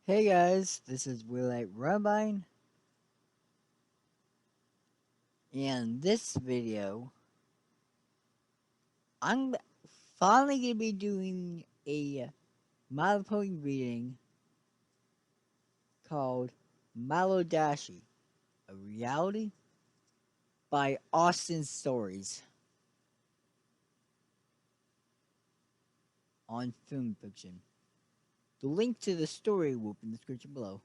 Hey guys, this is Willight Robinbine, and this video, I'm finally going to be doing a MLP reading called Dashie, a reality by Austin Stories on Film Fiction. The link to the story will be in the description below.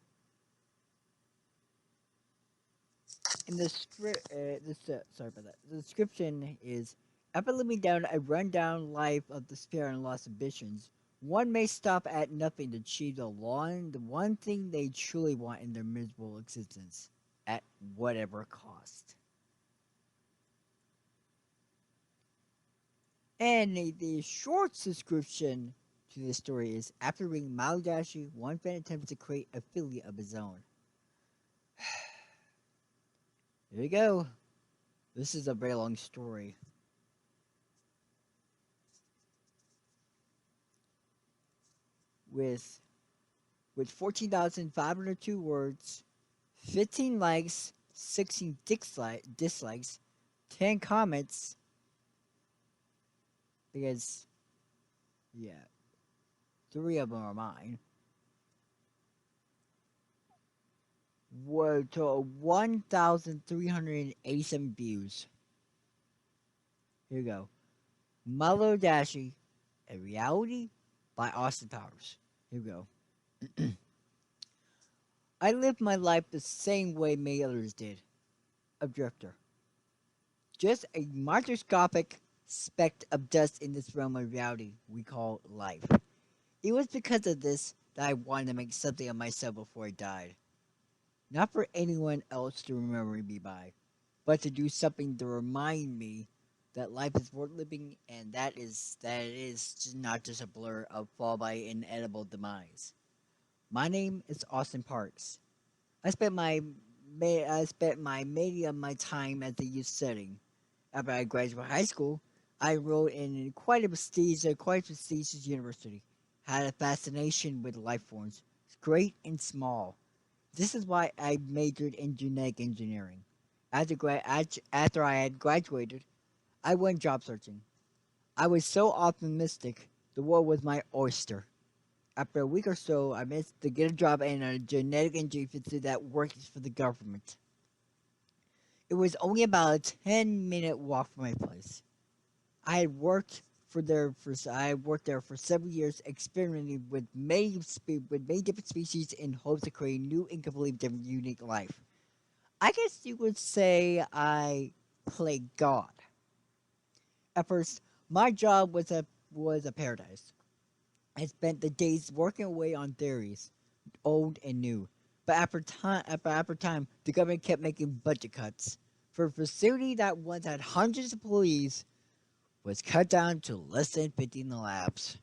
In the script, sorry about that. The description is after living down a rundown life of despair and lost ambitions, one may stop at nothing to achieve the one thing they truly want in their miserable existence, at whatever cost. And the short description to this story is after reading Maldashi, one fan attempts to create a affiliate of his own. Here we go. This is a very long story. With 14,502 words, 15 likes, 16 dislikes, 10 comments, because, yeah, 3 of them are mine, were to 1,387 views. Here we go. Mellow Dashie, a reality by Austin Powers. Here we go. I lived my life the same way many others did. A drifter. Just a microscopic speck of dust in this realm of reality we call life. It was because of this that I wanted to make something of myself before I died. Not for anyone else to remember me by, but to do something to remind me that life is worth living and that it is not just a blur of fall by inedible demise. My name is Austin Parks. I spent my many of my time at the youth setting. After I graduated high school, I enrolled in quite prestigious university. Had a fascination with life forms, great and small. This is why I majored in genetic engineering. After I had graduated, I went job searching. I was so optimistic, the world was my oyster. After a week or so, I managed to get a job in a genetic engineering facility that works for the government. It was only about a 10-minute walk from my place. I had worked there for several years, experimenting with many different species in hopes to create new and completely different, unique life. I guess you could say I played God. At first, my job was a paradise. I spent the days working away on theories, old and new. But after time, the government kept making budget cuts. For a facility that once had hundreds of employees, was cut down to less than 50 in the labs.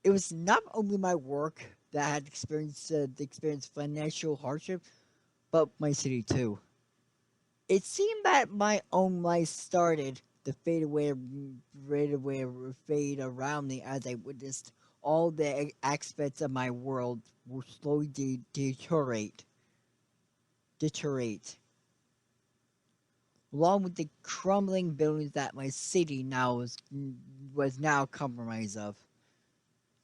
It was not only my work that had experienced financial hardship, but my city too. It seemed that my own life started to fade around me as I witnessed all the aspects of my world will slowly deteriorate, along with the crumbling buildings that my city was now compromised of.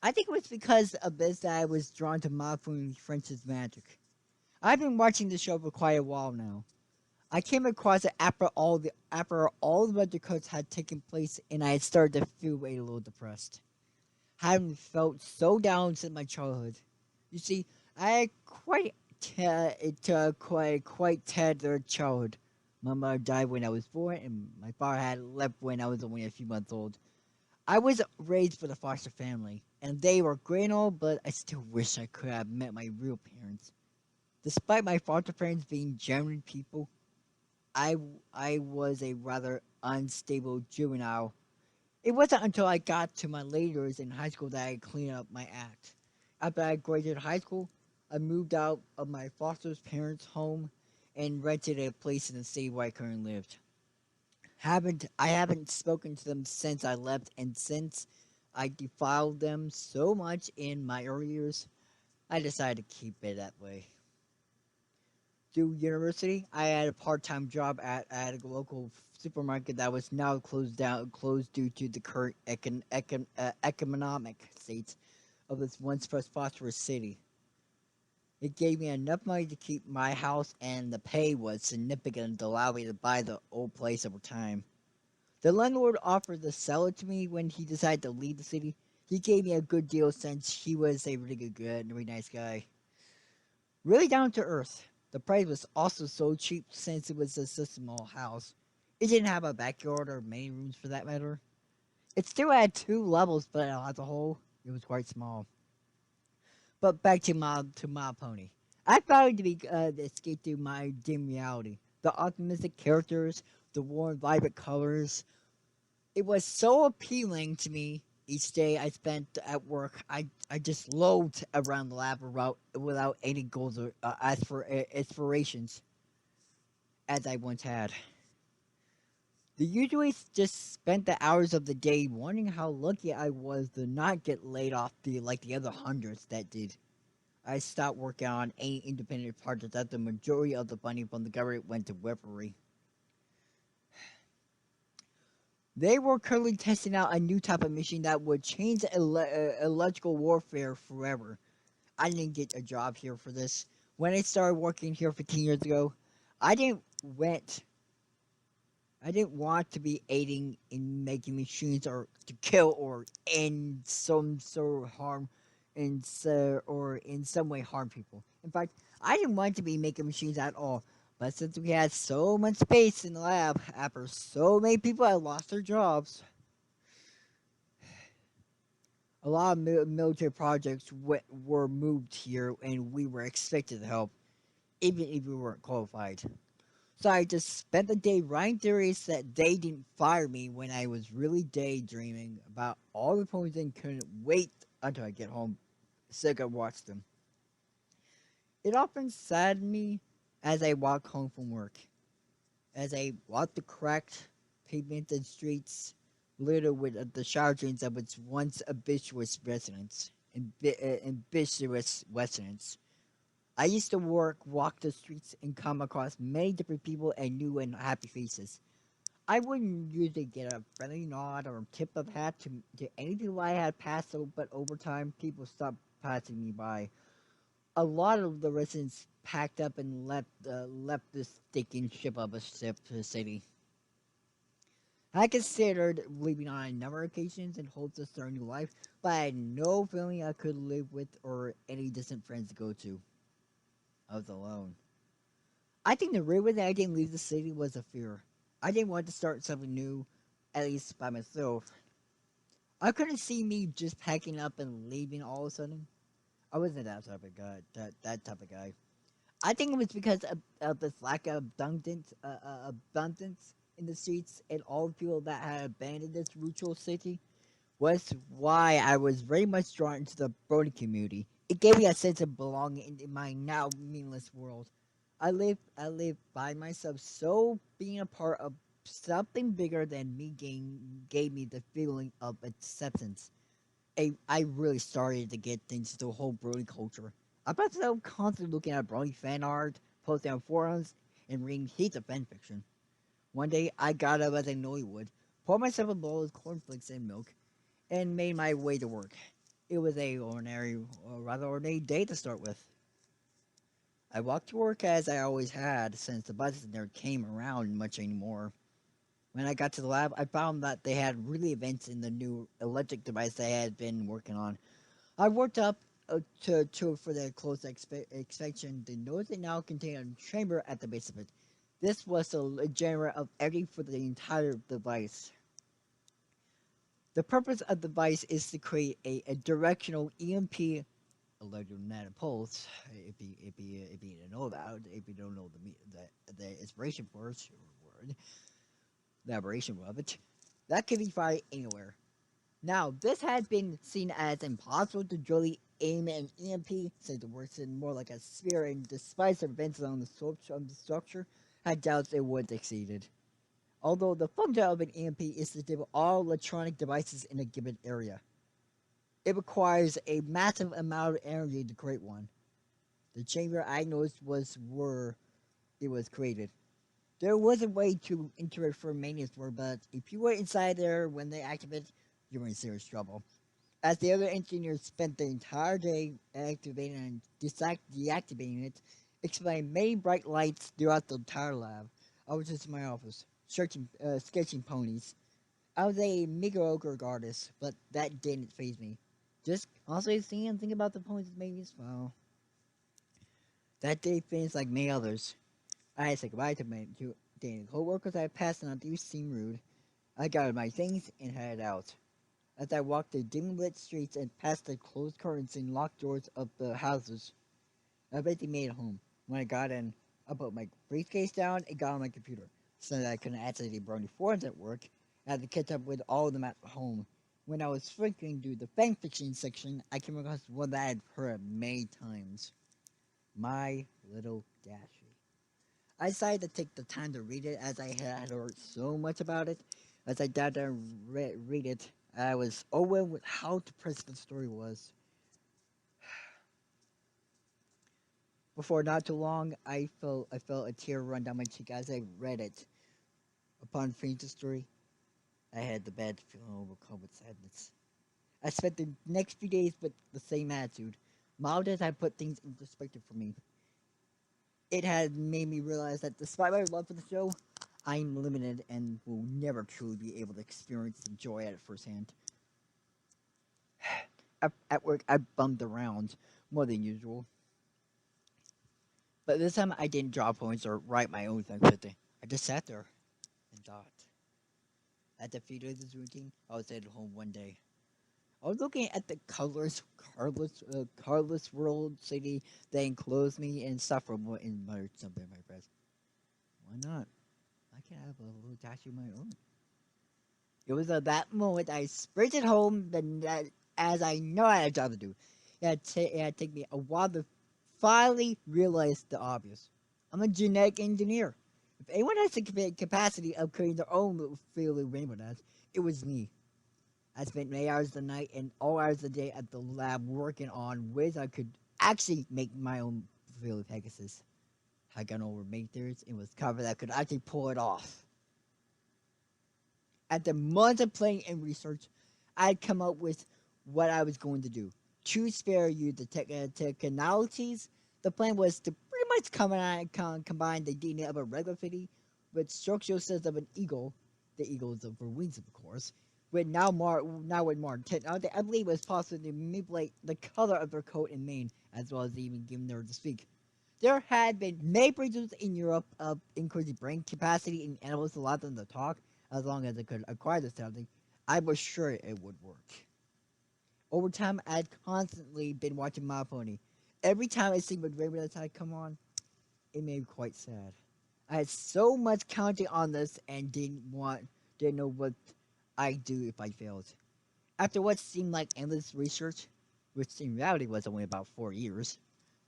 I think it was because of this that I was drawn to Mafume French's magic. I've been watching the show for quite a while now. I came across it after all the weather cuts had taken place, and I had started to feel a little depressed. Having felt so down since my childhood. You see, I had quite tethered childhood. My mother died when I was 4, and my father had left when I was only a few months old. I was raised with a foster family, and they were great and all, but I still wish I could have met my real parents. Despite my foster parents being genuine people, I, I was a rather unstable juvenile. It wasn't until I got to my later years in high school that I cleaned up my act. After I graduated high school, I moved out of my foster parents' home and rented a place in the city where I currently lived. I haven't spoken to them since I left, and since I defiled them so much in my early years, I decided to keep it that way. Through university, I had a part-time job at a local supermarket that was now closed due to the current economic state of this once prosperous city. It gave me enough money to keep my house, and the pay was significant to allow me to buy the old place over time. The landlord offered to sell it to me when he decided to leave the city. He gave me a good deal since he was a really good, really nice guy. Really down to earth. The price was also so cheap since it was just a small house. It didn't have a backyard or many rooms for that matter. It still had 2 levels, but as a whole, it was quite small. But back to my pony. I found it to be to escape through my dim reality. The optimistic characters, the warm, vibrant colors. It was so appealing to me each day I spent at work. I just loafed around the lab without any goals or aspirations as I once had. They usually just spent the hours of the day wondering how lucky I was to not get laid off like the other hundreds that did. I stopped working on any independent projects as the majority of the money from the government went to weaponry. They were currently testing out a new type of machine that would change electrical warfare forever. I didn't get a job here for this. When I started working here 15 years ago, I didn't went. I didn't want to be aiding in making machines or to kill or in some sort of harm, or in some way harm people. In fact, I didn't want to be making machines at all. But since we had so much space in the lab, after so many people had lost their jobs, a lot of military projects were moved here, and we were expected to help, even if we weren't qualified. So I just spent the day writing theories that they didn't fire me when I was really daydreaming about all the poems and couldn't wait until I get home so I could watch them. It often saddened me as I walk home from work, as I walk the cracked pavemented streets littered with the shower drains of its once ambitious residents. Ambitious residents. I used to walk the streets, and come across many different people and new and happy faces. I wouldn't usually get a friendly nod or tip of hat to any people I had passed, but over time, people stopped passing me by. A lot of the residents packed up and left this stinking ship of a ship to the city. I considered leaving on a number of occasions in hopes of starting a new life, but I had no feeling I could live with or any distant friends to go to. I was alone. I think the real reason I didn't leave the city was a fear. I didn't want to start something new, at least by myself. I couldn't see me just packing up and leaving all of a sudden. I wasn't that type of guy. That type of guy. I think it was because of this lack of abundance in the streets and all the people that had abandoned this rural city was why I was very much drawn into the Brody community. It gave me a sense of belonging in my now meaningless world. I live by myself, so being a part of something bigger than me gave me the feeling of acceptance. I really started to get into the whole Brony culture. I found myself constantly looking at Brony fan art, posting on forums, and reading heaps of fan fiction. One day, I got up as I know I would, poured myself a bowl of cornflakes and milk, and made my way to work. It was a rather ordinary day to start with. I walked to work as I always had, since the buses never came around much anymore. When I got to the lab, I found that they had really events in the new electric device I had been working on. I worked up to for the close inspection. The notice it now contained a chamber at the base of it. This was the generator of energy for the entire device. The purpose of the device is to create a directional EMP electromagnetic pulse. If you don't know about, if you don't know the inspiration for it, or word, the aberration of it, that can be fired anywhere. Now, this had been seen as impossible to really aim an EMP, since it works in more like a sphere, and despite the events on the structure, had doubts it would succeed. Although the function of an EMP is to disable all electronic devices in a given area. It requires a massive amount of energy to create one. The chamber I noticed was where it was created. There was a way to enter it for maintenance work, but if you were inside there when they activated, you were in serious trouble. As the other engineers spent the entire day activating and deactivating it, explaining many bright lights throughout the entire lab. I was just in my office, sketching ponies. I was a mediocre artist, but that didn't phase me. Just honestly seeing and thinking about the ponies made me smile. That day finished like many others. I had to say goodbye to my two dating co-workers I had passed on these seemed rude. I gathered my things and headed out. As I walked the dimly lit streets and past the closed curtains and locked doors of the houses, I eventually made it home. When I got in, I put my briefcase down and got on my computer, so that I couldn't access the brony forums at work. I had to catch up with all of them at home. When I was flickering through the fanfiction section, I came across one that I had heard many times. My Little Dashie. I decided to take the time to read it as I had heard so much about it. As I sat there and read it, I was overwhelmed with how depressing the story was. Before not too long, I felt a tear run down my cheek as I read it. Upon finishing the story, I had the bad feeling overcome with sadness. I spent the next few days with the same attitude. Mild as I put things in perspective for me, it had made me realize that despite my love for the show, I'm limited and will never truly be able to experience the joy at it firsthand. At work, I bummed around more than usual, but this time I didn't draw points or write my own thing with it. I just sat there and thought. After a few days of routine, I was at home one day. I was looking at the colorless world city that enclosed me and suffered and muttered something in my breath. Why not? I can have a little dash of my own. It was at that moment I sprinted home, as I know I had a job to do. It had taken me a while to finally realize the obvious. I'm a genetic engineer. If anyone has the capacity of creating their own little field of rainbow dash, it was me. I spent many hours of the night and all hours of the day at the lab working on ways I could actually make my own field of Pegasus. I got over makers and was confident I could actually pull it off. After months of playing and research, I'd come up with what I was going to do. To spare you the technicalities, the plan was to pretty much combine the DNA of a regular fitty with structural cells of an eagle, the eagles of wings, of course, with now with more technology. I believe it was possible to manipulate the color of their coat and mane, as well as even giving them to speak. There had been many breakthroughs in Europe of increasing brain capacity in animals to allow them to talk, as long as it could acquire this something. I was sure it would work. Over time, I had constantly been watching My Pony. Every time I see with Rainbow Tide come on, it made me quite sad. I had so much counting on this and didn't know what I'd do if I failed. After what seemed like endless research, which in reality was only about 4 years,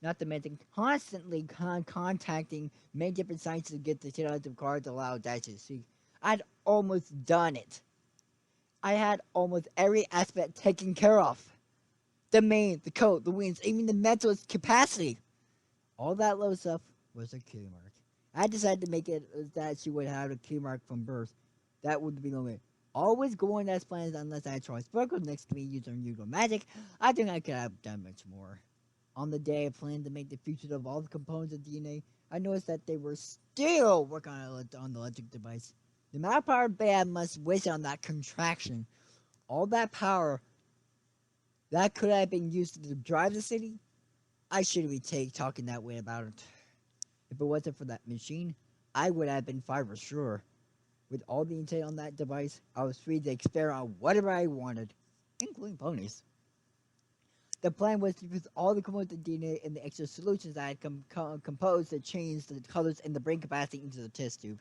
not to mention constantly contacting many different sites to get the tentative card to allow Dashie to speak, I'd almost done it. I had almost every aspect taken care of. The mane, the coat, the wings, even the mental capacity. All that low stuff was a cue mark. I decided to make it that she would have a cue mark from birth. That would be the limit. Always going as planned unless I tried sparkles next to me using unusual magic. I think I could have done much more. On the day I planned to make the future of all the components of DNA, I noticed that they were still working on the electric device. The amount of power Bad must waste on that contraction, all that power that could have been used to drive the city, I shouldn't be talking that way about it. If it wasn't for that machine, I would have been fired for sure. With all the intent on that device, I was free to experiment on whatever I wanted, including ponies. The plan was to use all the components of DNA and the extra solutions I had composed to change the colors and the brain capacity into the test tube.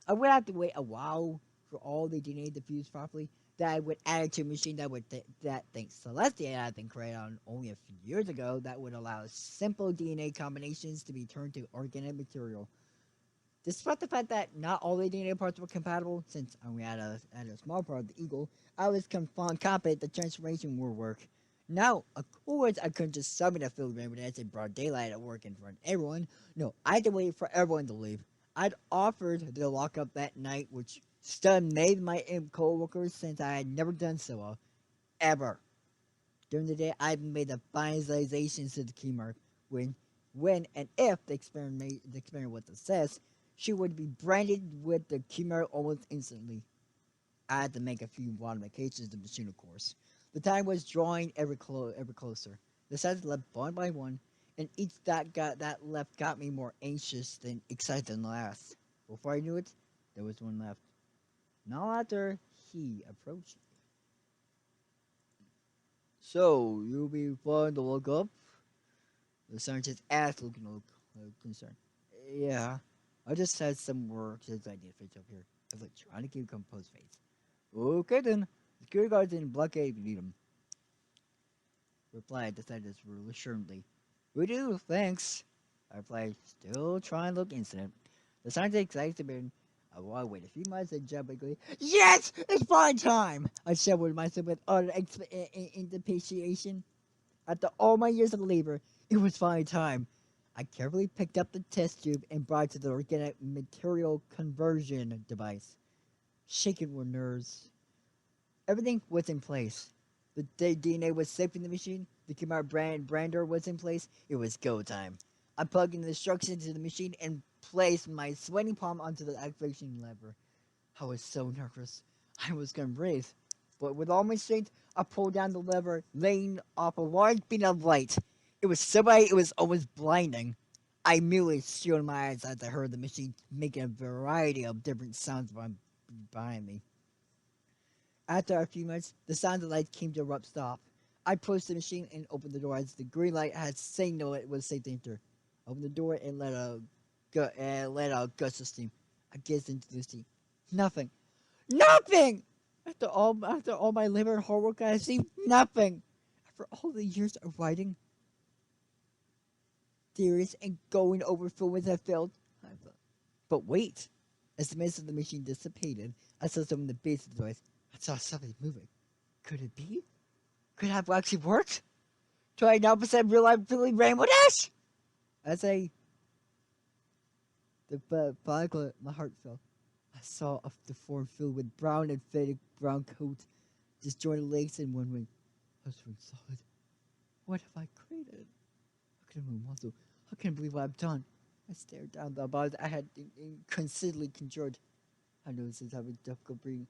I would have to wait a while for all the DNA to fuse properly. That I would add it to a machine that would that thanks to Celestia had been created on only a few years ago that would allow simple DNA combinations to be turned to organic material. Despite the fact that not all the DNA parts were compatible, since I only had a small part of the eagle, I was confident the transformation would work. Now, of course, I couldn't just summon a field ambulance in broad daylight at work in front of everyone. No, I had to wait for everyone to leave. I'd offered to lock up that night, which stunned made my co-workers since I had never done so ever. During the day, I made the finalizations to the key mark. When, when and if the experiment was a success, she would be branded with the key mark almost instantly. I had to make a few modifications to the machine, of course. The time was drawing ever closer. The sides left one by one, and each that left got me more anxious than excited than the last. Before I knew it, there was one left. Not after he approached me. So, you'll be fun to look up? The scientist asked, looking a little concerned. Yeah, I just had some work since I need to finish up here. I was like trying to keep a composed face. Okay then. Security guards in blockade if you need them. Replied the scientist reassuringly. We do, thanks. I replied, still trying to look incident. The scientist excited I will wait a few months and jumpingly, yes, it's fine time! I said with myself with utter anticipation. After all my years of labor, it was finally time. I carefully picked up the test tube and brought it to the organic material conversion device. Shaken with nerves. Everything was in place. The DNA was safe in the machine. The Kumar brander was in place. It was go time. I plugged in the instructions into the machine and placed my sweating palm onto the activation lever. I was so nervous. I was going to breathe. But with all my strength, I pulled down the lever, laying off a large beam of light. It was so bright it was almost blinding. I immediately shielded my eyes as I heard the machine making a variety of different sounds behind me. After a few minutes, the sound of the light came to a abrupt stop. I pushed the machine and opened the door as the green light had signaled it was safe to enter. I opened the door and let out a gust of steam. I gazed into the steam. Nothing. Nothing! After all my labor and hard work, I have seen nothing. After all the years of writing theories and going over films that failed, I thought. But wait! As the mist of the machine dissipated, I saw something in the base of the device. I saw something moving. Could it be? Could it have actually worked? 29% reliability Rainbow Dash! As my heart fell. I saw the form filled with brown and faded brown coat, disjointed legs, and one wing. I was feeling solid. What have I created? How can I move muscle? How can I believe what I've done? I stared down the body I had considerably conjured. I noticed it's having difficult breathing.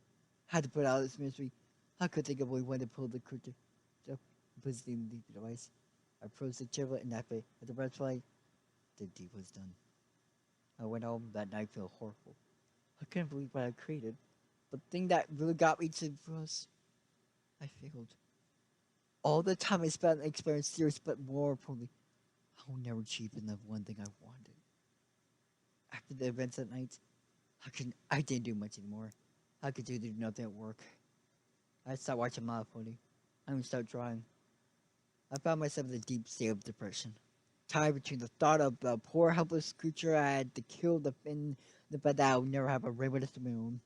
I had to put out its misery. I could think of when to pull the creature. So, positioning the device. I approached the tablet and activated. At the red flag, the deed was done. I went home that night feeling horrible. I couldn't believe what I created. But the thing that really got me to was I failed. All the time I spent experiencing serious, but more importantly, I will never achieve enough one thing I wanted. After the events that night, I didn't do much anymore. I could do nothing at work. I stopped watching My Pony. I even stopped drawing. I found myself in a deep state of depression. Tied between the thought of the poor helpless creature I had to kill the fact that I would never have a rainbow to my own.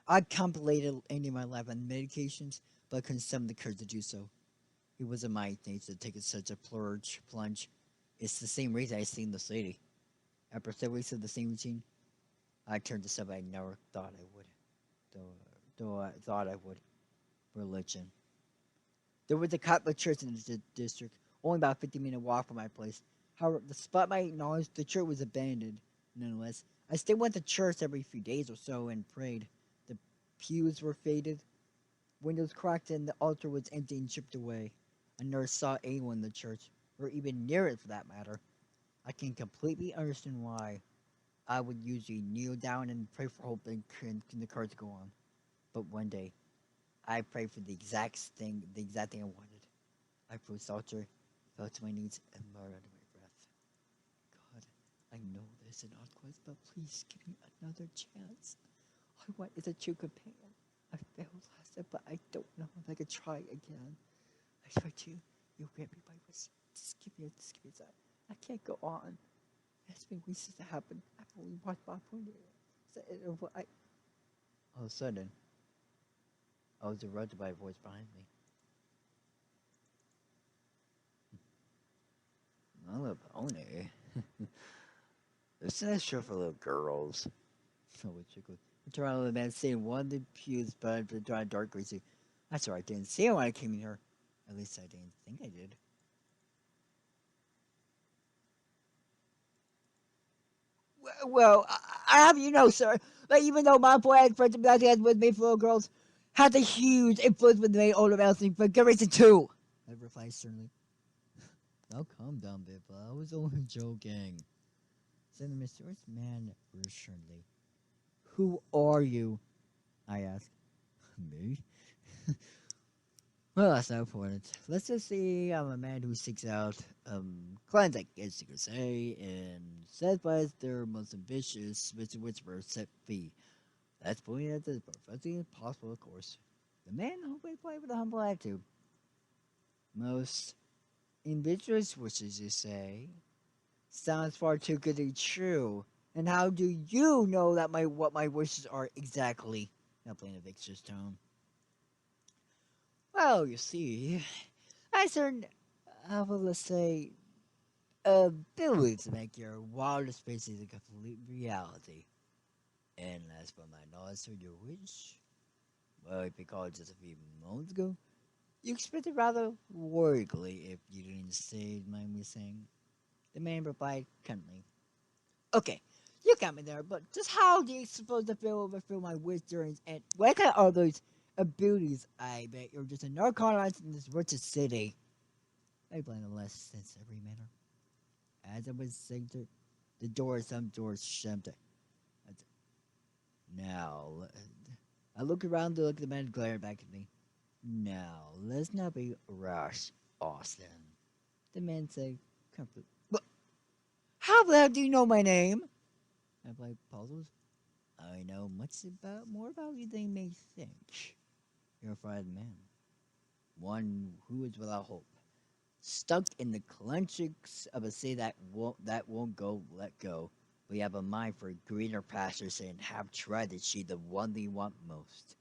I contemplated ending my life on medications, but I couldn't summon the courage to do so. It wasn't my nature to take such a plunge. It's the same reason I seen this lady. After 7 weeks of the same routine, I turned to something I never thought I would. Though I thought I would. Religion. There was a Catholic church in the district, only about a 15-minute walk from my place. However, despite my knowledge, the church was abandoned. Nonetheless, I still went to church every few days or so and prayed. The pews were faded, windows cracked, and the altar was empty and chipped away. I never saw anyone in the church, or even near it for that matter. I can completely understand why. I would usually kneel down and pray for hope and the courage to go on. But one day, I prayed for the exact thing I wanted. I approached the altar, fell to my knees, and murmured under my breath, God, I know there's an quest, but please give me another chance. All I want is a true companion. I failed last time, but I don't know if I could try again. I swear to you, you'll grant me my wish. Just give me a sign. I can't go on. It's been weeks since it happened. I've only watched my point. All of a sudden, I was interrupted by a voice behind me. Isn't that show for little girls? Oh, wait, check. I turned around to the man saying one of the pews, but the dark greasy. That's right, I didn't see it when I came in here. At least I didn't think I did. Well, I have you know, sir, that even though my boy had friends that had with me for little girls, has a huge influence with me older males thing for good reason too. I replied sternly. Now calm down, Bippa. I was only joking. Said the mysterious man reassuringly. Who are you? I asked. Me? Well, that's not important. Let's just say I'm a man who seeks out clients, I guess you could say, and satisfies their most ambitious, which were set fee. That's pointing at the perfectly impossible, of course. The man who would play with a humble attitude. Most ambitious wishes, you say? Sounds far too good to be true. And how do you know that what my wishes are exactly? Not playing a vicious tone. Well, you see, I certain, let's say, ability to make your wildest fancies a complete reality. And as for my knowledge of your wish, well, if you called it just a few moments ago, you expected rather worriedly if you didn't say, mind me saying. The man replied kindly. Okay, you got me there, but just how do you suppose to fulfill my wish during and what kind of those abilities? I bet you're just a narcotic in this richest city. I blame the less sense every manner. As I was saying to the door, some doors shut. Now, I look around to look at the man glaring back at me. Now, let's not be rash, Austin. The man said, comfort. But how the hell do you know my name? I played puzzles. I know more about you than you may think. You're a fried man. One who is without hope. Stuck in the clutches of a city that won't go let go. We have a mind for greener pastures and have tried to achieve the one they want most.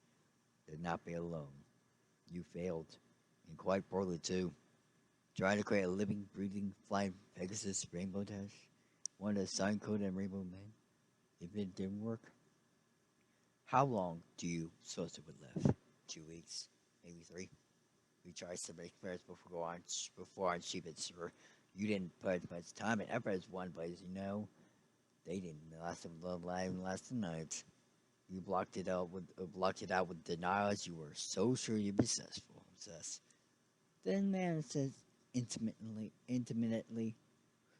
Do not be alone. You failed, and quite poorly too. Trying to create a living, breathing, flying Pegasus rainbow dash. One of the sun code and rainbow men. If it didn't work, how long do you suppose it would live? 2 weeks, maybe 3. We tried to make first before on cheap it, sir. You didn't put much time and effort as one place, you know. They didn't last a little time last night. You blocked it out with denial as you were so sure you'd be successful. Then man says intimately,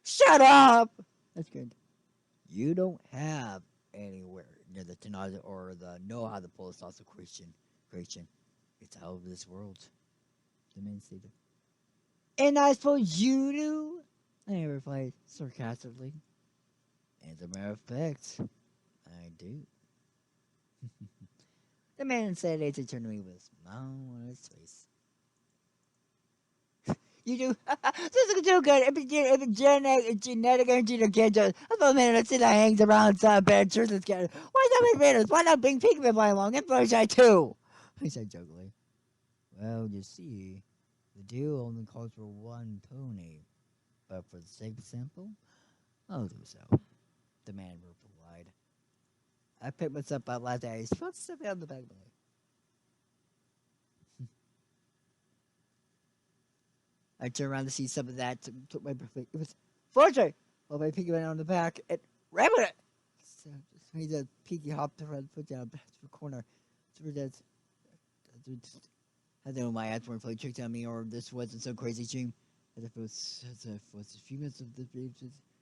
shut up! That's good. You don't have anywhere near the Tanaja or the know how to pull this off creation. It's out of this world. The man stated. And I suppose you do? I replied sarcastically. As a matter of fact, I do. The man said as he turned to me with a smile on his face. You do? This is too good. If it's genetic energy to get just a minute that sit that hangs around some bad church is getting. Why not make minutes? Why not bring Pigman by along? And First I too. He said jokingly. Well, you see, the deal only calls for one pony. But for the sake of sample, I'll do so. The man replied. I picked myself up last day. He's supposed to step out the back of my leg. I turned around to see some of that. Took my breath. It was Fortune! Well, my piggy went on the back and ran with it. So just made a piggy hop to run foot down back to the corner. So that I don't know my ads weren't playing tricks on me or this wasn't so crazy dream. As if it was a few minutes of the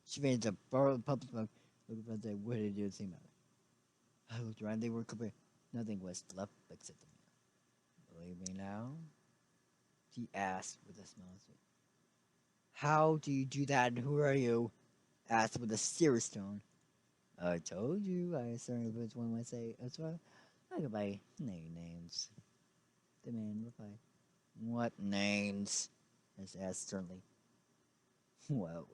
she ran into borrowed public smoke. Looking for the what did it do the same matter. I looked around, they were complete. Nothing was left except the man. Believe me now? He asked with a smile. How do you do that and who are you? Asked with a serious tone. I told you, I certainly was one might say as well. I go by names. The man replied. What names? As asked sternly. Well,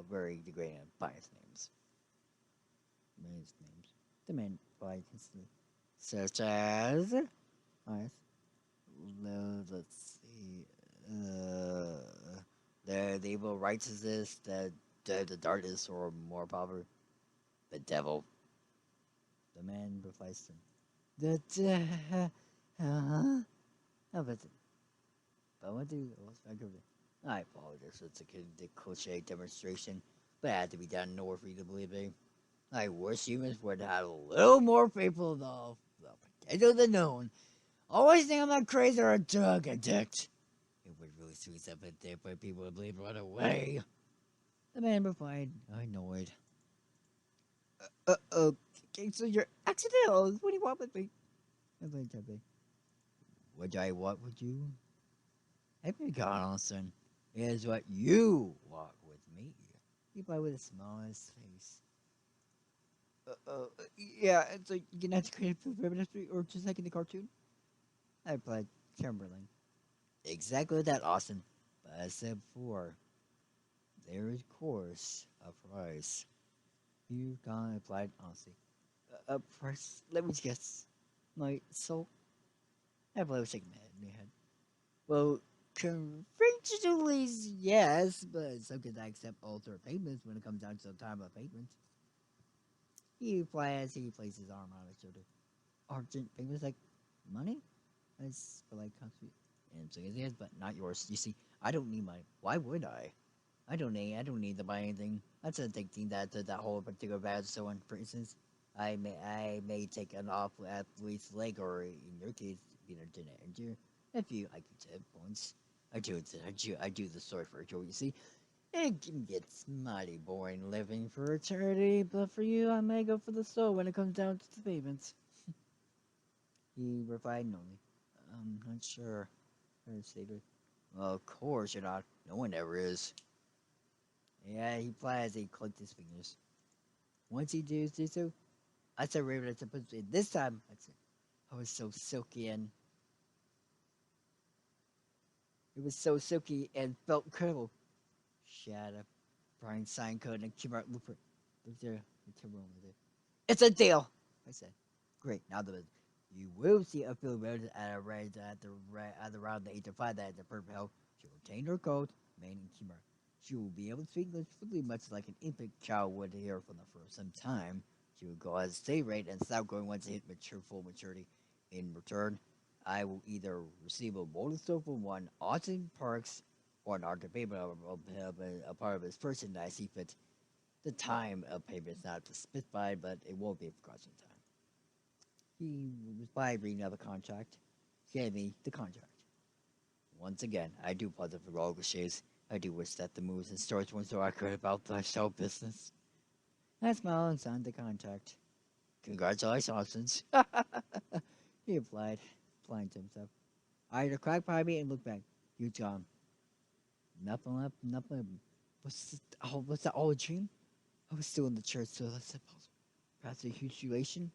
very degrading and biased names. Names. The man replied instantly. Such as? I asked. Let's see. The evil righteousness, the darkness, or more power. The devil. The man replies to him. The how about it? But I want to. I apologize. It's a cliche demonstration, but it had to be done in order for you to believe me. I wish humans would have a little more people, though. The potato the known. Always think I'm not crazy or a drug addict. It would really sweet something there, but people would believe right away. The man replied, annoyed. Okay, so you're accidental. What do you want with me? What do I want with you? Have you gone on, son? Here's what you want with me. He replied with a smile on his face. Yeah, so you can have to create a food ministry or just like in the cartoon? I replied, trembling. Exactly that, Austin. But as I said before, there is, of course, a price. You gone replied honestly. A price? Let me guess. My soul? I was shaking my head. Well, conventionally, yes, but some can accept altered payments when it comes down to the time of payment. He replied as he placed his arm on his shoulder. Argent payments like money? That's for like constantly. And so yes, but not yours. You see, I don't need money. Why would I? I don't need to buy anything. That's a thinking that that whole particular badge. So, on, for instance, I may take an off athlete's leg, or in your case, be an internet injury. If you, I can 10 points. I do the sort for joy. You see, it can get mighty boring living for eternity, but for you, I may go for the soul when it comes down to the payments. He replied knowingly. I'm not sure. I stated. Well, of course you're not. No one ever is. Yeah, he replied as he clicked his fingers. Once he did so, I said Raven, I supposed to. This time, I was so silky and it was so silky and felt incredible. Shut up. Brian sign code and came out Looper. Look there. The camera over there. It's a deal, I said. Great. Now the you will see a field road at a red at around the 8 to 5 that the purple hell. She will retain her code, main and Kimura. She will be able to speak English fluently, much like an infant child would hear from the first some time. She will go at a steady rate and stop growing once it hit full maturity. In return, I will either receive a bonus from one Austin Parks or an art payment of a part of his person that I see fit. The time of payment is not specified, but it won't be for quite some time. He was by reading out the contract. He gave me the contract. Once again, I do apologize for all cliches. I do wish that the moves and stories weren't so accurate about the show business. I smiled and signed the contract. Congratulations, Austin's. He replied, replying to himself. I heard a crack behind me and looked back. He was gone. Nothing left, nothing. Was that all a dream? I was still in the church, so I suppose. Perhaps a huge situation?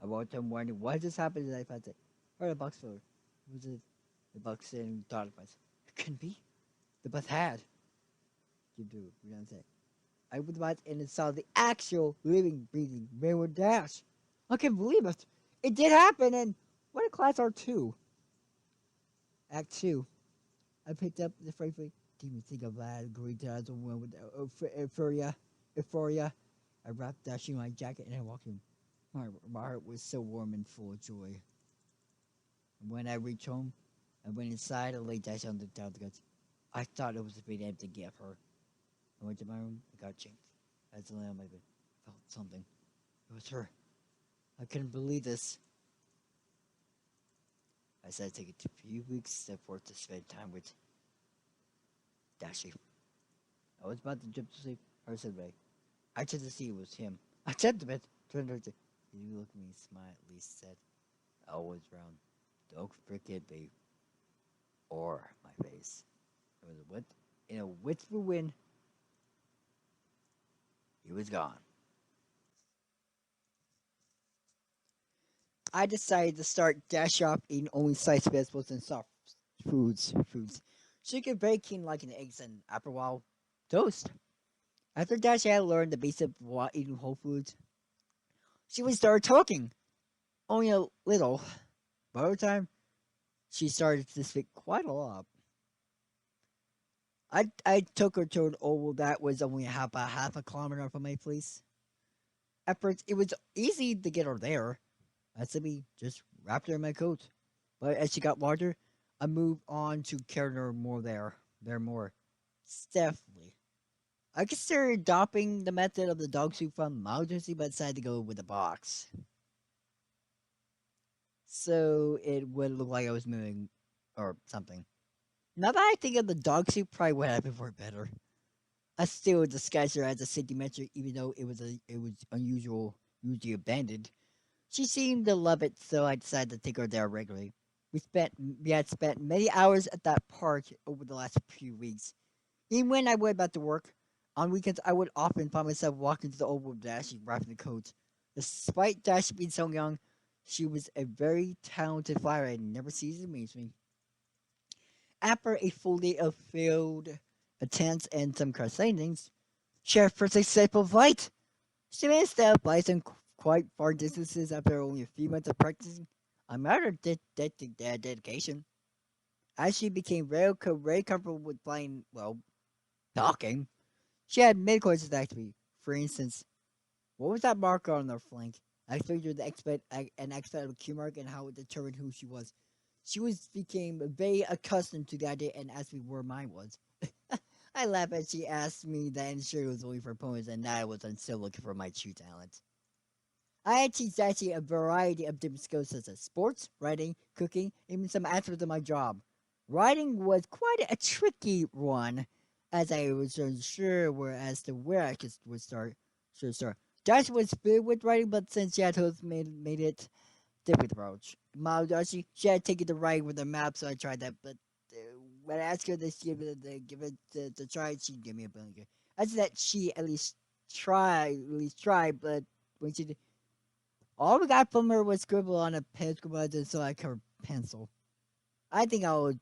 I walked home wondering why this happened. I found it. Or the box filler. Was it the box and thought of myself? It couldn't be. The bus had. You do. We don't say. I would watch and saw the actual living, breathing Railroad Dash. I can't believe it. It did happen. And what a class R2. Act 2. I picked up the frankly. Didn't even think of that. Great as a woman with euphoria. I wrapped Dashie in my jacket and I walked in. My heart was so warm and full of joy. And when I reached home, I went inside and laid Dashie on the down the guts. I thought it was a big empty gift for her. I went to my room and got changed. As I lay on my bed, I felt something. It was her. I couldn't believe this. I said to take it a few weeks forth to spend time with Dashie. I was about to jump to sleep. Her said, "Ray." I checked to see it was him. I checked the bed. Turned her to. You look at me, smiled. At least said, "Always round. Don't forget, babe." Or my face. It was a wit in a whisper wind. He was gone. I decided to start Dash off eating only sliced vegetables and soft foods. She could baking like an eggs and after a while, toast. After Dash had learned the basic of eating whole foods, she would start talking. Only a little. By the time, she started to speak quite a lot. I took her to an oval that was only about half a kilometer from my place. At first, it was easy to get her there. I simply just wrapped her in my coat. But as she got larger, I moved on to carrying her more there more stealthily. I considered adopting the method of the dog soup from Maldives, but decided to go with a box. So it would look like I was moving or something. Now that I think of the dog soup, probably would have been for better. I still disguised her as a city metro, even though it was unusual, usually abandoned. She seemed to love it, so I decided to take her there regularly. We had spent many hours at that park over the last few weeks. Even when I went back to work, on weekends I would often find myself walking to the old with Dashie wrapping the coat. Despite Dashie being so young, she was a very talented flyer and never ceased to amaze me. After a full day of field attempts and some car landings, she had first successful flight. She managed to fly some quite far distances after only a few months of practicing. I admired her dedication. As she became very comfortable with flying, well, talking, she had many questions to ask me. For instance, what was that marker on her flank? I explained to her an expert Q mark and how it determined who she was. She was became very accustomed to the idea and asked me where mine was. I laughed as she asked me that insurance was only for opponents and that I was still looking for my true talent. I had teach actually a variety of different skills such as sports, writing, cooking, even some aspects of my job. Writing was quite a tricky one, as I was unsure where as to where I could would start. Should start. Josh was good with writing, but since she had host made it difficult approach. My Dashie, she had taken the writing with a map, so I tried that. But when I asked her to give it to try, she gave me a blanket. I said that she at least try, but when she did, all we got from her was scribble on a pen, scribble on so like her pencil. I think I would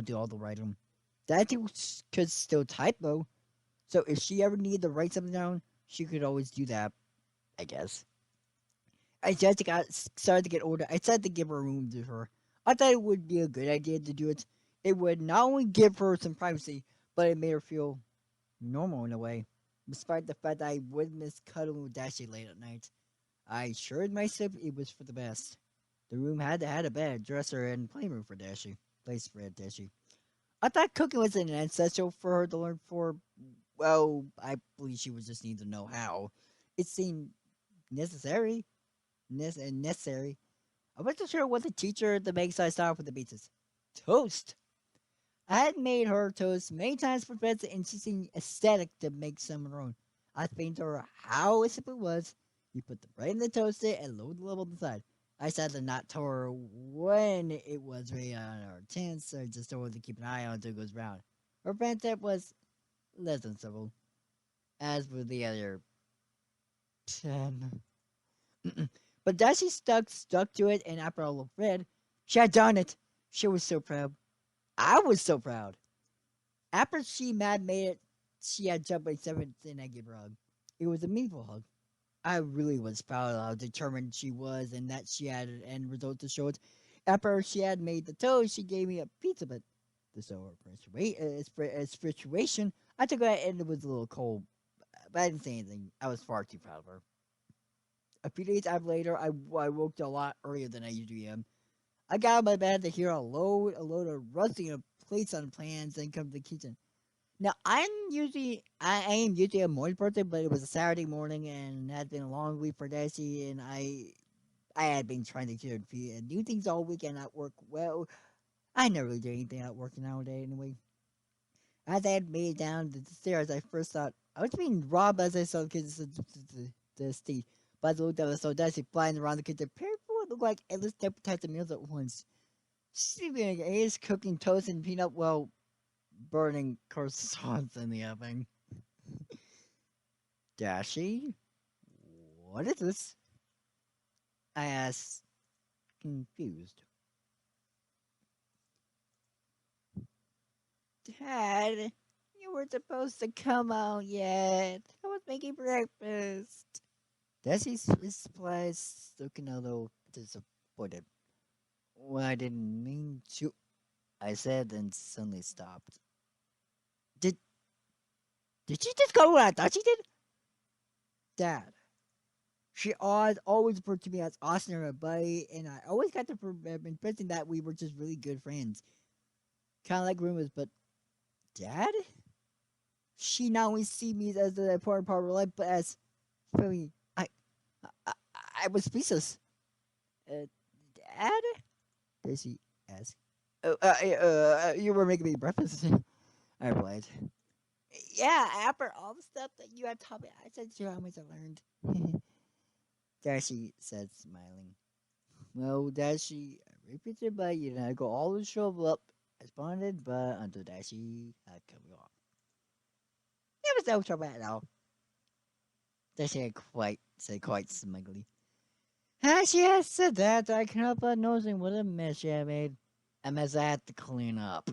do all the writing. That thing could still type though. So if she ever needed to write something down, she could always do that. I guess. As Jessica started to get older, I decided to give her room to her. I thought it would be a good idea to do it. It would not only give her some privacy, but it made her feel normal in a way. Despite the fact that I would miss cuddling with Dashie late at night, I assured myself it was for the best. The room had a bed, dresser, and playroom for Dashie. Place for Dashie. I thought cooking was an essential for her to learn for. Well, I believe she would just need to know how. It seemed necessary. Necessary. I wasn't sure what to teach her to make, so I started with the basics. Toast. I had made her toast many times for friends, and she seemed ecstatic to make some of her own. I explained to her how simple it was. You put the bread in the toaster and load the level on the side. I decided to not tell her when it was ready on our chance, so I just told her to keep an eye on it until it goes brown. Her friend tip was less than simple. As for the other 10. But Dashie stuck to it, and after all of red, she had done it. She was so proud. I was so proud. After she made it, she had jumped by 7th, and I gave her a hug. It was a meaningful hug. I really was proud of how determined she was and that she had an end result to show it. After she had made the toast, she gave me a pizza, but to show her situation, I took it and it was a little cold, but I didn't say anything. I was far too proud of her. A few days after later, I woke a lot earlier than I usually am. I got out of my bed to hear a load of rusting of plates on pans and come to the kitchen. Now I am usually a morning person, but it was a Saturday morning and it had been a long week for Dashie, and I had been trying to cure and do things all weekend at work. Well, I never really do anything at work nowadays anyway. As I had made it down the stairs, I first thought I was being robbed as I saw the kids the stage. But as I looked up, I saw Dashie flying around the kitchen, preparing for what looked like endless different types of meals at once. She's being eggs, cooking toast and peanut, well, burning croissants in the oven. Dashie, what is this? I asked, confused. Dad, you were supposed to come out yet. I was making breakfast. Dashie's face looking a little disappointed. Well, I didn't mean to, I said, and suddenly stopped. Did she just go where I thought she did? Dad, She always referred to me as Austin or my buddy, and I always got the impression that we were just really good friends. Kind of like rumors, but Dad? She not only see me as an important part of her life, but as for me, I, I was speechless. Dad? Did she ask? You were making me breakfast. I replied. Yeah, after all the stuff that you had taught me, I said to you how much I learned. Dashie said, smiling. Well, Dashie, I repeated, but you know, go all the show up. Responded, but until Dashie had cut me off. There was no trouble at all. Dashie said quite smugly. As she had said that, I could help but noticing what a mess she had made. A mess I had to clean up.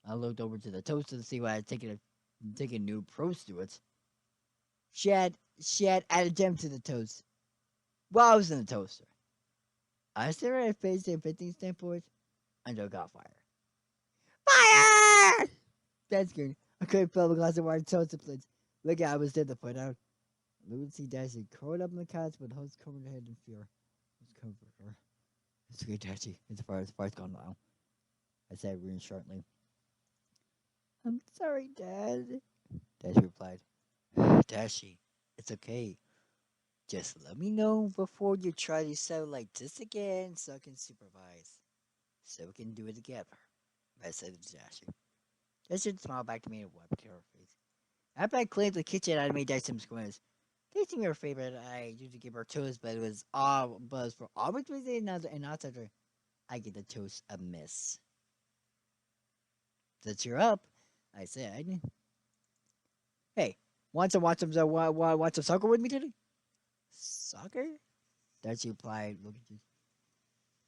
I looked over to the toaster to see what I had taken new pros to it. She had added jam to the toast. While I was in the toaster. I stared at her face and 15 stand for it until it got fire. Fire! That's good. I couldn't fill a glass of water toaster plates. Look at I was dead to put out. Lucy Dashie curled up on the couch with host covered her head in fear. Let's comfort her. It's okay, Dashie. It's fire's gone now. I said reassuringly. I'm sorry, Dad. Dashie replied. Dashie, it's okay. Just let me know before you try to sound like this again so I can supervise. So we can do it together. I said to Dashie. Dashie smiled back to me and wiped her face. After I cleaned the kitchen, I made Dashie some squares. Tasting her favorite, I usually give her toast, but it was for arbitrary and not such a I give the toast a miss. To cheer up, I said, "Hey, want to watch some soccer with me today?" Soccer? Dashie replied, looking at you.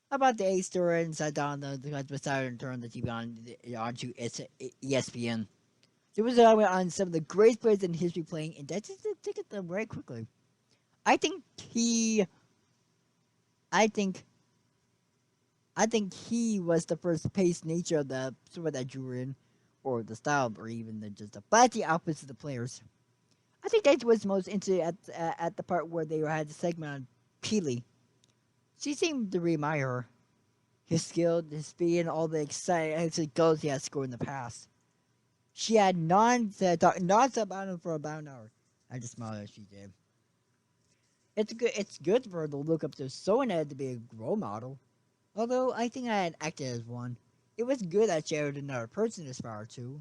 About the A store and sat down on the couch beside her and turned the TV onto ESPN. There was on some of the greatest players in history playing, and that just took it them very quickly. I think he was the first pace nature of the sport that drew in, or the style, or even just the flashy outfits of the players. I think that was most into at the part where they had the segment on Peely. She seemed to admire her. His skill, his speed, and all the exciting goals he had scored in the past. She had nonstop about him for about an hour. I just smiled as she did. It's good for her to look up to someone had to be a role model. Although I think I had acted as one. It was good that she had another person to aspire to.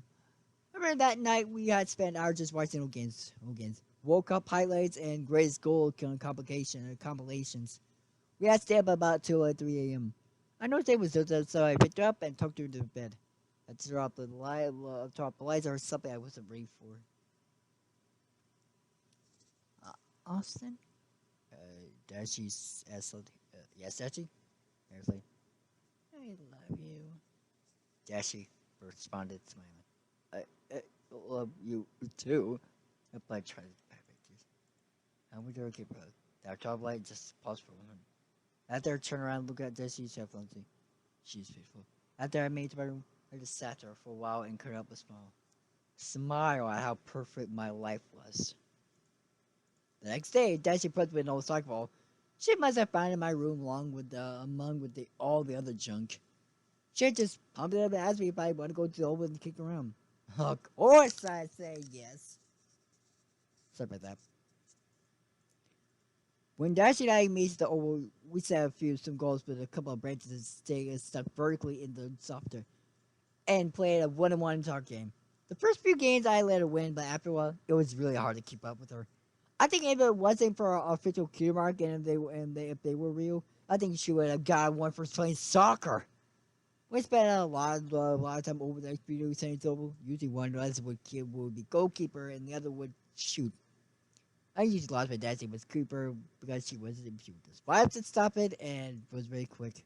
Remember that night we had spent hours just watching games. Woke up highlights and greatest goal compilations. We had to stay up about 2 or 3 a.m. I noticed it was so I picked her up and tucked her to bed. I turned off the lights or something I wasn't ready for. Austin? Dashie asked, yes, Dashie? I was like, I love you. Dashie responded, smiling. I love you too. I tried to back pictures. How would you keep that top light just paused for a moment. After I turned around and looked at Dashie's headphones, she's beautiful. After I made it to my room, I just sat there for a while and couldn't help but smile. Smile at how perfect my life was. The next day, Dashie put me an old soccer ball. She must have found it in my room along with all the other junk. She just pumped it up and asked me if I want to go to the oval and kick around. Of course I say yes. Sorry about that. When Dashie and I made the oval, we set some goals with a couple of branches stuck vertically in the software and played a 1-on-1 talk game. The first few games I let her win, but after a while, it was really hard to keep up with her. I think if it wasn't for our official cue mark and if they were real, I think she would have got one for playing soccer. We spent a lot of time over the next few years saying oval. Usually one of us would be goalkeeper and the other would shoot. I usually lost my Dashie was keeper because she was just vibes to stop it and was very quick.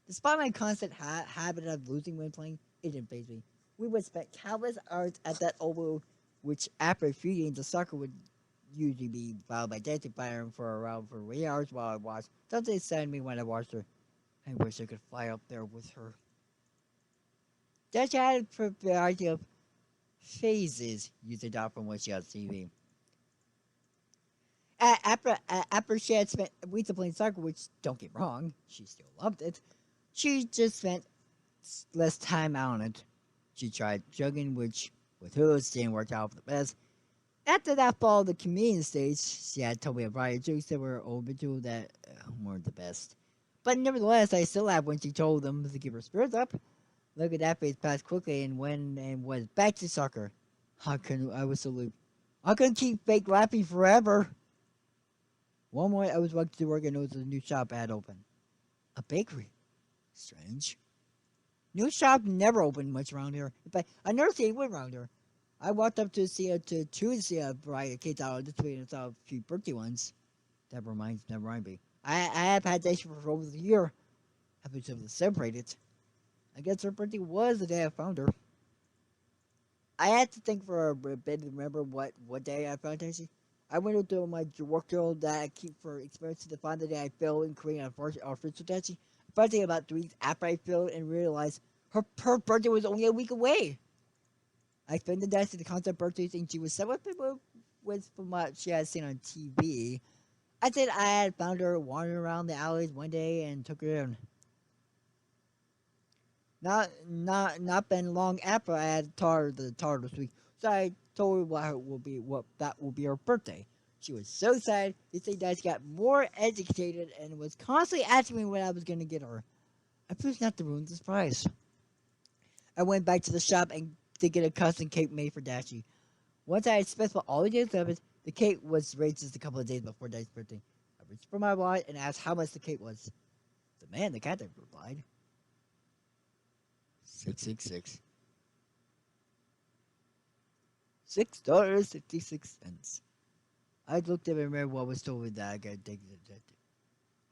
Despite my constant habit of losing when playing, it didn't faze me. We would spend countless hours at that oval, which after a few games of soccer would usually be followed by Dashie firing for around 3 hours while I watched. Something saddened me when I watched her. I wish I could fly up there with her. Dashie had a variety of phases using out from what she on TV. After she had spent weeks of playing soccer, which don't get me wrong, she still loved it. She just spent less time on it. She tried jogging, which with hers didn't work out for the best. After that fall, the comedian stage, she had told me a variety of jokes that were overdue that weren't the best. But nevertheless, I still laughed when she told them to keep her spirits up. Look at that phase passed quickly and was back to soccer. I was so looped. I couldn't keep fake laughing forever. One morning I was walking to work and noticed a new shop had opened. A bakery. Strange. New shop never opened much around here. In fact, I never seen one around here. I walked up to see a variety of kids out this way and saw a few birthday ones. That reminds me. I have had Dashie for over a year. I've been able to celebrate it. I guess her birthday was the day I found her. I had to think for a bit to remember what day I found Dashie. I went through my work journal that I keep for experiences to find the day I failed in creating our official Dashie. Birthday about 3 weeks after I failed and realized her birthday was only a week away. I explained the Dashie the concept birthdays and she was somewhat people with from what she had seen on TV. I said I had found her wandering around the alleys one day and took her in. Not been long after I had the tar this week, so I told her what that will be her birthday. She was so sad. They say that she got more educated and was constantly asking me when I was gonna get her. I chose not to ruin the surprise. I went back to the shop and to get a custom cake made for Dashie. Once I had specified all the dates of it, the cake was raised just a couple of days before Dashie's birthday. I reached for my wallet and asked how much the cake was. The man, the cat, replied, 666. $6.66. I looked at it and remembered what was told me that I got to take it.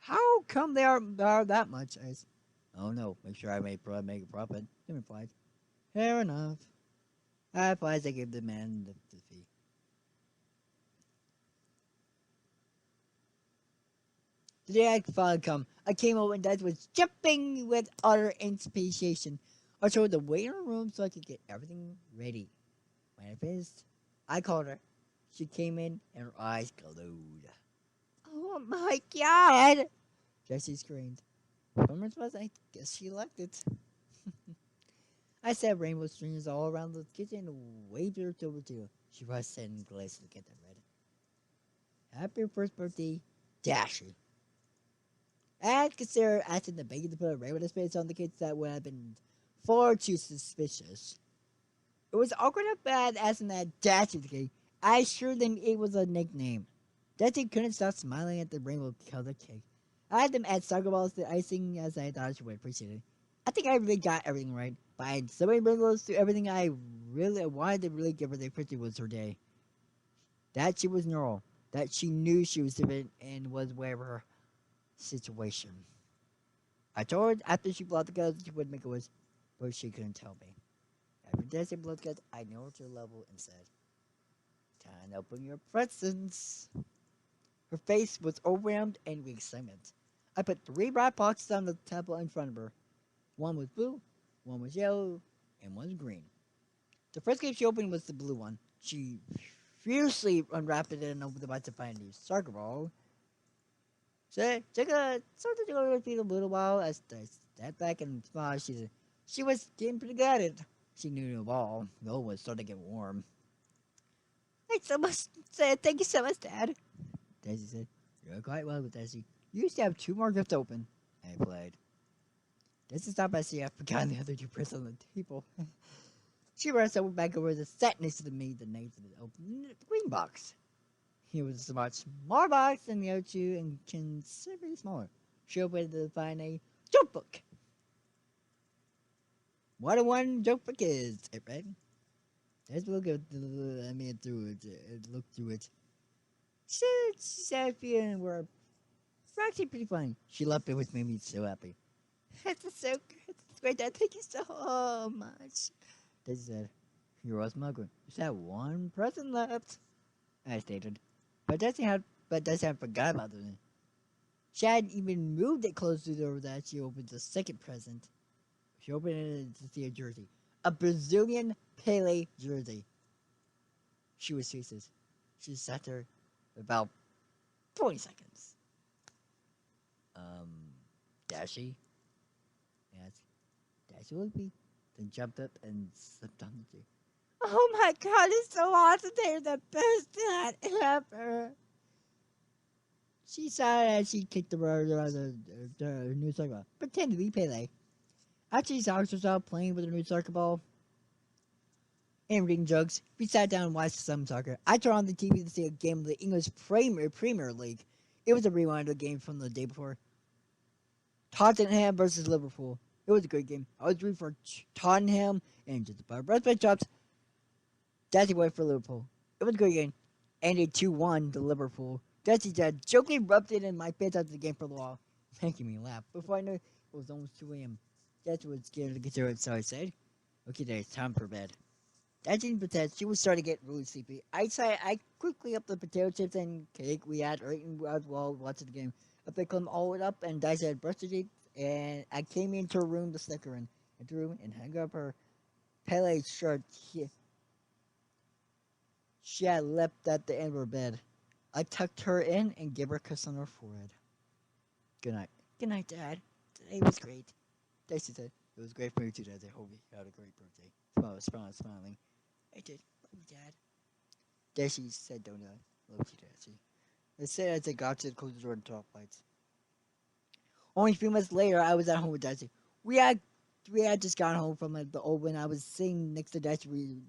How come they are that much? I said, oh no, make sure I make a profit. He replied, fair enough. I advised I gave the man the fee. The day I finally come, I came over and Dad was jumping with utter anticipation. I showed the waiting room so I could get everything ready. When I finished, I called her. She came in and her eyes glowed. Oh my god! Jessie screamed. From response, I guess she liked it. I set rainbow strings all around the kitchen and waved her over to her. She rushed in and glanced to get them ready. Happy first birthday, Dashie. I had considered asking the baker to put a rainbow space on the kids that would have been far too suspicious. It was awkward enough bad asking that Dashie the cake. I assured them it was a nickname. Dashie couldn't stop smiling at the rainbow colored cake. I had them add soccer balls to icing as I thought she would appreciate it. I think I really got everything right, but I had so many rainbows to everything I really wanted to really give her the picture was her day. That she was normal, that she knew she was different and was aware of her situation. I told her after she blew out the guns she would make a wish, but she couldn't tell me. After Dashie blew out the guns, I knelt to her level and said, time to open your presents. Her face was overwhelmed and with excitement. I put 3 bright boxes on the table in front of her. One was blue, one was yellow, and one was green. The first gift she opened was the blue one. She fiercely unwrapped it and opened the box to find a soccer ball. So it took a little while as I stepped back and smiled. She was getting pretty good at it. She knew the ball. The old was starting to get warm. Thank you so much, Dad. Dashie said, you're quite welcome, Dashie. You used to have 2 more gifts open. I replied. Dashie stopped by see I forgot the other 2 presents on the table. She rushed over back over the set next to me, the names of the open green box. It was a much smaller box than the other 2 and considerably smaller. She opened to find a joke book. What a one joke book is, it read. Let's look at looked through it. She said feeling were actually pretty funny. She loved it, which made me so happy. That's so good. That's great, Dad. Thank you so much. Dashie said, you're a smuggler. Just had 1 present left. I stated. But Dashie had forgot about it. She hadn't even moved it close to the door that she opened the second present. She opened it to see a jersey. A Brazilian Pele jersey. She was speechless. She sat there about 20 seconds. Dashie? Yes. Dashie would be. Then jumped up and slipped on the chair. Oh my god, it's so awesome. They're the best dad ever. She saw it as she kicked the new soccer ball. Pretend to be Pele. After she saw herself playing with her new soccer ball and reading jokes, we sat down and watched some soccer. I turned on the TV to see a game of the English Premier League. It was a rewind of a game from the day before. Tottenham versus Liverpool. It was a great game. I was rooting for Tottenham and just about rest my chops. Dashie went for Liverpool. It was a great game. Ended 2-1 to Liverpool. Dashie said, jokingly rubbed it in my face after the game for a while, making me laugh. Before I knew it was almost 2 a.m. Dashie was scared to get to it, so I said, okay, then it's time for bed. Dashie pretended she was starting to get really sleepy. I quickly upped the potato chips and cake we had eaten while watching the game. I picked them all up, and Dashie had brushed her teeth, and I came into her room to stick her into her room and hung up her Pele shirt. She had leapt at the end of her bed. I tucked her in and gave her a kiss on her forehead. Good night. Good night, Dad. Today was great. Dashie said, it was great for you too, Dad. I hope you had a great birthday. Smiling. I did. Love you, Dad. Dashie said, don't I? Love you, Dashie. I said as I got to close the door and turn off lights. Only a few months later, I was at home with Dashie. We had just gotten home from the old when I was sitting next to Dashie.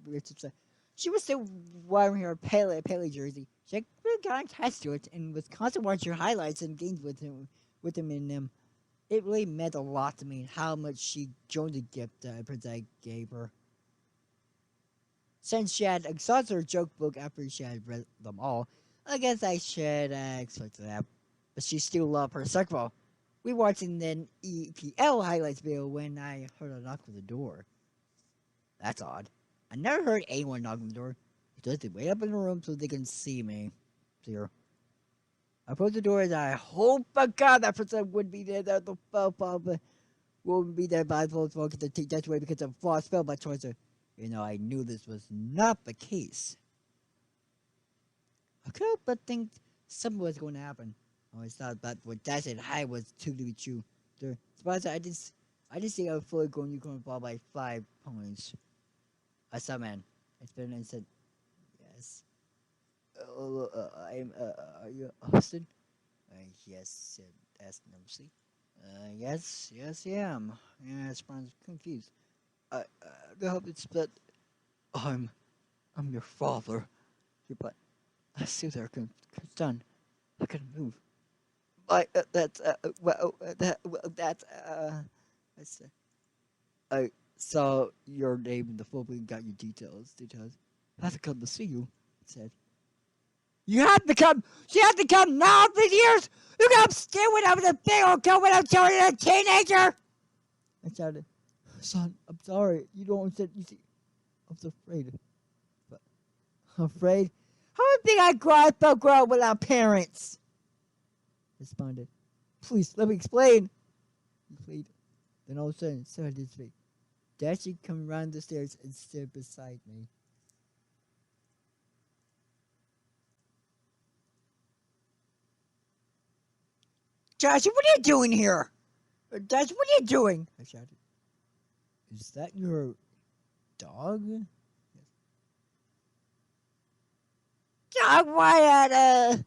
She was still wearing her Pele jersey. She had really got attached to it and was constantly watching highlights and games with him in them. It really meant a lot to me how much she enjoyed the gift I gave her. Since she had exhausted her joke book after she had read them all, I guess I should expect that. But she still loved her soccer ball. We were watching an EPL highlights video when I heard a knock on the door. That's odd. I never heard anyone knock on the door. They just wait up in the room so they can see me. See her. I approached the door and I hope to God that person would be there. That the wouldn't be there by the phone to take that away because of flaw spell by choice. I knew this was not the case. I couldn't but think something was going to happen. I always thought that what Dad said hi was too to be true. Surprised I didn't see a fully grown unicorn ball by 5 points. I saw man. I spit and said, yes. Are you Austin? Yes, asked nervously. Yes, I am. Yeah, Spron's confused. I hope it's that I'm your father. But I still there, concerned. I couldn't move. That's I saw your name in the phone and got your details. I have to come to see you, it said. You have to come now for years! You got stay when I was a big old girl when I was telling a teenager! I shouted, son, I'm sorry. You don't understand. You see, I was afraid. But afraid? How do you think I grow up without parents? Responded. Please, let me explain. He pleaded. Then all of a sudden, started his feet. Dashie come around the stairs and stood beside me. Dashie, what are you doing here? Dashie, what are you doing? I shouted. Is that your dog? Yes. Dog, Wyatt,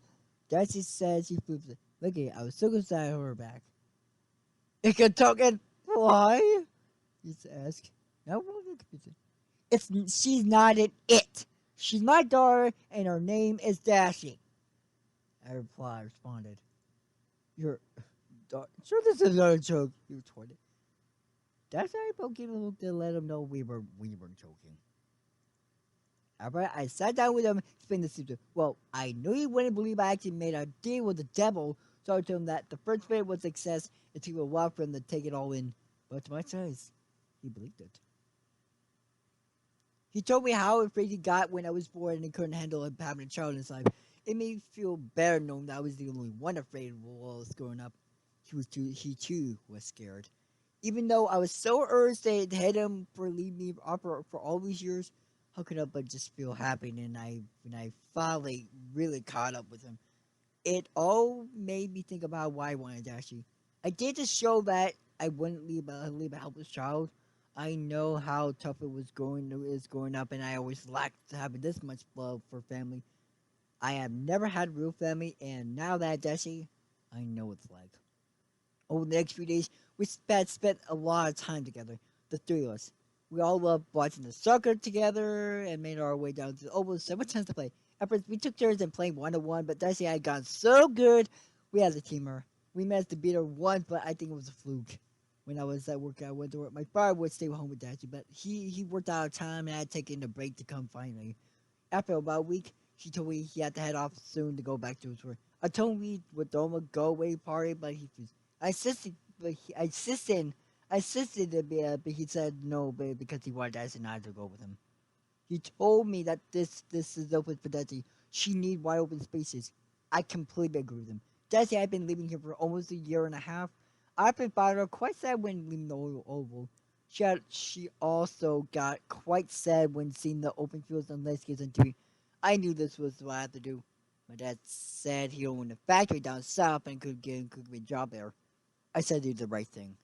Dashie said she flipped it. Look at it, I was so excited to her back. It could talk and why? He asked. No, she's not an it. She's my daughter, and her name is Dashie. I responded. Your daughter? Sure, this is not a joke. You retorted. Dashie and I both gave a look to let him know we were joking. Alright, I sat down with him and explained the situation. Well, I knew he wouldn't believe I actually made a deal with the devil, so I told him that the first phase was success and he would walk for him to take it all in. But to my surprise, he believed it. He told me how afraid he got when I was born and he couldn't handle having a child in his life. It made me feel better knowing that I was the only one afraid while I was growing up. He too was scared. Even though I was so urged to hate him for leaving me for all these years, how could I but just feel happy when I finally really caught up with him? It all made me think about why I wanted Dashie. I did to show that I wouldn't leave a helpless child. I know how tough it is growing up, and I always lacked having this much love for family. I have never had real family, and now that Dashie, I know what it's like. Over the next few days, we spent a lot of time together, the three of us. We all loved watching the soccer together and made our way down to the Oval. So much time to play. At first, we took turns in playing 1-on-1, but Dicey had gotten so good, we had a teamer. We managed to beat her once, but I think it was a fluke. When I was at work, I went to work. My father would stay home with Dicey, but he worked out of time and I had taken a break to come find me. After about a week, she told me he had to head off soon to go back to his work. I told him we would throw him a go away party, but he refused. I insisted, but I insisted to be, but he said no, but because he wanted us and I to go with him. He told me that this is open for Desi. She need wide open spaces. I completely agree with him. Desi had been living here for almost a year and a half. I've been finding her quite sad when leaving the oval. She also got quite sad when seeing the open fields and landscapes on TV. I knew this was what I had to do. My dad said he owned a factory down south and could get a job there. I said I did the right thing.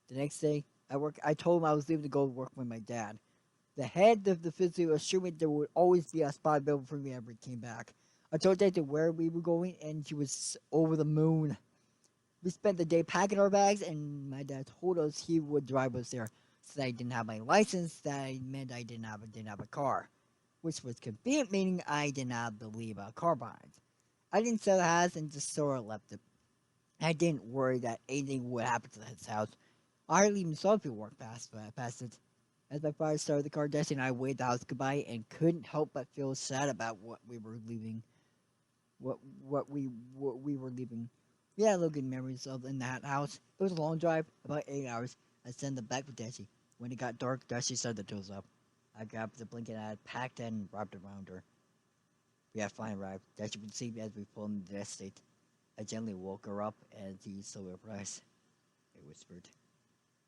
The next day, I told him I was leaving to go work with my dad. The head of the facility assured me there would always be a spot available for me whenever I came back. I told Dad where we were going, and she was over the moon. We spent the day packing our bags, and my dad told us he would drive us there. Since I didn't have my license, that meant I didn't have a car, which was convenient, meaning I did not have to leave a car behind. I didn't sell the house and just sort of left it. I didn't worry that anything would happen to his house. I hardly even saw people walk past it. As my father started the car, Destiny and I waved the house goodbye and couldn't help but feel sad about what we were leaving. What we were leaving. We had little good memories of in that house. It was a long drive, about 8 hours. I sent them back with Desi. When it got dark, Desi started the tools up. I grabbed the blanket I had packed and wrapped around her. We had fine ride. Desi would see me as we pulled into the estate. I gently woke her up and the silver price. It whispered,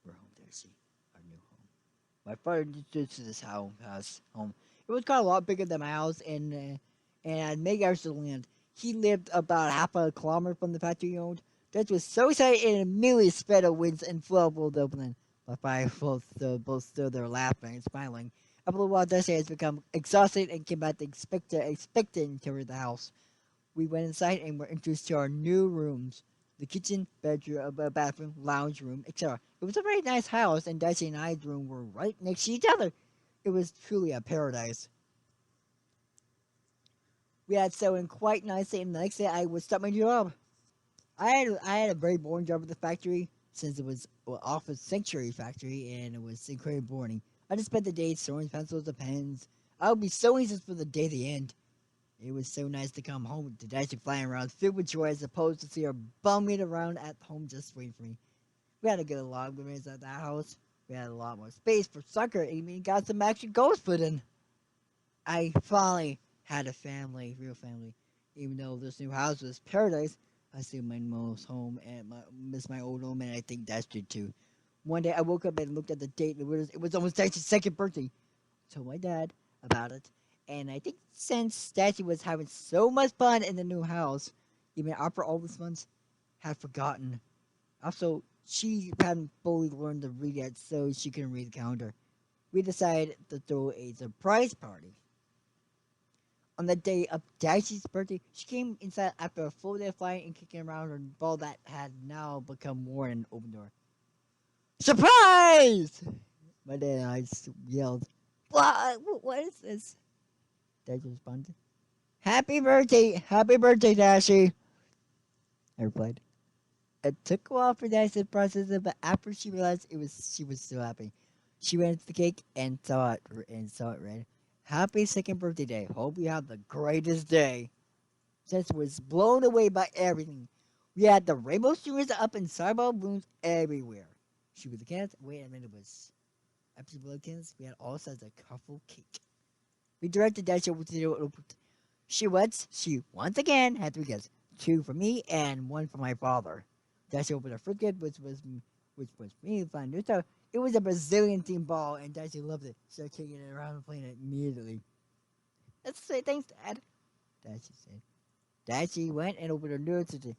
"We're home, Desi. Our new home." My father introduced this home. It was quite a lot bigger than my house and had many acres of land. He lived about half a kilometer from the factory he owned. Dutch was so excited and immediately spread the winds and flew up over the opening. My father both stood there laughing and smiling. After a while, Dutch has become exhausted and came back to expecting to enter the house. We went inside and were introduced to our new rooms. The kitchen, bedroom, bathroom, lounge room, etc. It was a very nice house, and Dicey and I's room were right next to each other. It was truly a paradise. We had settled in quite nicely, and the next day I would start my job. I had a very boring job at the factory since it was office sanctuary factory, and it was incredibly boring. I just spent the day sewing pencils and pens. I would be sewing just for the day to end. It was so nice to come home to Dashie flying around filled with joy as opposed to see her bumming around at home just waiting for me. We had a good lot of minutes at that house. We had a lot more space for soccer and even got some action goals put in. I finally had a family, real family. Even though this new house was paradise, I still miss home and miss my old home, and I think Dash did too. One day I woke up and looked at the date, and it was almost Dashie's second birthday. Told my dad about it, and I think since Dashie was having so much fun in the new house, even after all these months, had forgotten. Also, she hadn't fully learned to read yet, so she couldn't read the calendar. We decided to throw a surprise party. On the day of Dashie's birthday, she came inside after a full day of flying and kicking around her ball that had now become more than an open door. Surprise! My dad and I yelled, What is this?" Dad responded, Happy birthday, Dashie," I replied. It took a while for Dashie to process it, but after she realized she was still happy. She ran to the cake and saw it read, "Happy second birthday day. Hope you have the greatest day." Jess was blown away by everything. We had the rainbow streamers up and sideball balloons everywhere. She was the cans. Wait a minute, it was after the cans. We had all sides of colorful cake. We directed Dash over to the She once again had three gifts, two for me and one for my father. Dash opened her first gift, which was me, fun new stuff. It was a Brazilian themed ball, and Dash loved it. Started taking it around and playing it immediately. "Let's say thanks, Dad," Dash said. Dashie went and opened her door to the.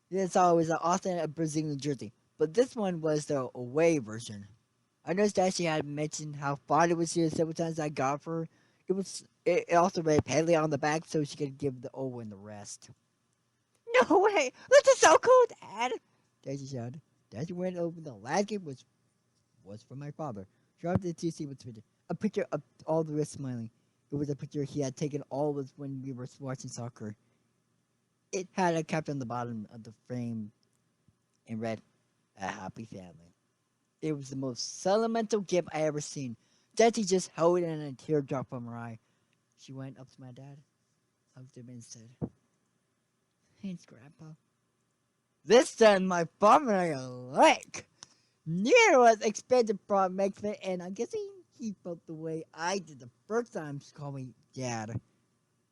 This saw it was an Austin a Brazilian jersey, but this one was the away version. I noticed that she had mentioned how fond it was here several times I got for her. It also read Paley on the back so she could give the Owen the rest. No way! This is so cool, Dad! Daisy shouted. Daisy went over the last game was from my father. Dropped it to see what's written. A picture of all the rest smiling. It was a picture he had taken all of us when we were watching soccer. It had a caption on the bottom of the frame and read, "A happy family." It was the most sentimental gift I ever seen. Jessie just held it and a tear dropped from her eye. She went up to my dad, hugged him, and said, "Thanks, Grandpa." This time, my father and I are alike. Neither was expected from Mexican, and I'm guessing he felt the way I did the first time she called me Dad.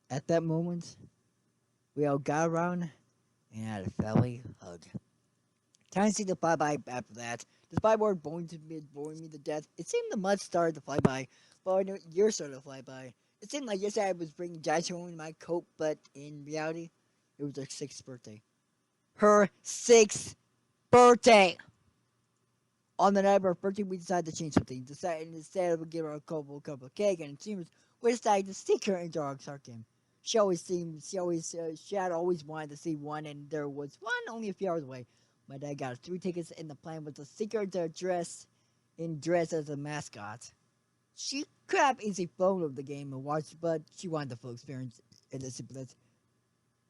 At that moment, we all got around and had a family hug. Time to see the flyby after that. The spyboard boring me to death. It seemed the mud started to fly by, but I knew yours started to fly by. It seemed like yesterday I was bringing Dashie home in my coat, but in reality, it was her 6th birthday. Her 6th birthday! On the night of her birthday, we decided to change something. Instead of giving her a cup of cake and streamers, we decided to sneak her into our Ark game. She had always wanted to see one, and there was one only a few hours away. My dad got us 3 tickets, and the plan was to sneak her to dress as a mascot. She could have easily flown over the game and watched, but she wanted the full experience in the simplest.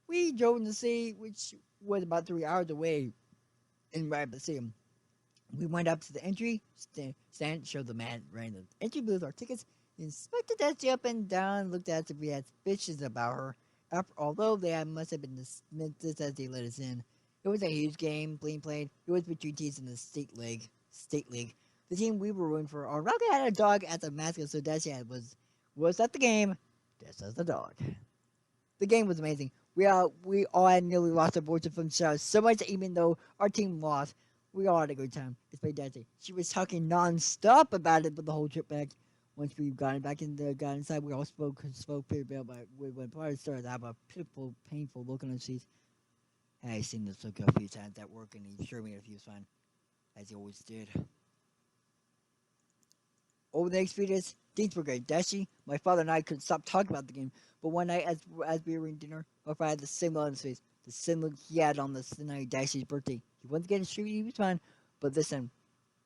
We drove in the city, which was about 3 hours away, in right to see him. We went up to the entry stand, showed the man running the entry booth our tickets, inspected Dashie up and down, looked at us if we had suspicions about her. Although they must have been dismissed as they let us in. It was a huge game being played. It was between teams in the state league. The team we were rooting for already had a dog as a mascot, so Dashie was at the game, just as the dog. The game was amazing. We all had nearly lost our voices from shouts so much that even though our team lost, we all had a good time. Especially Dashie. She was talking non-stop about it for the whole trip back. Once we got inside, we all spoke pretty bad about when party started to have a pitiful, painful look on her face. I've seen this look a few times at work, and he assured me that he was fine, as he always did. Over the next few days, things were great. Dashie, my father, and I couldn't stop talking about the game. But one night, as we were eating dinner, my father had the same look on his face, the same look he had on the night of Dashie's birthday. He wasn't getting street, he was fine, but this time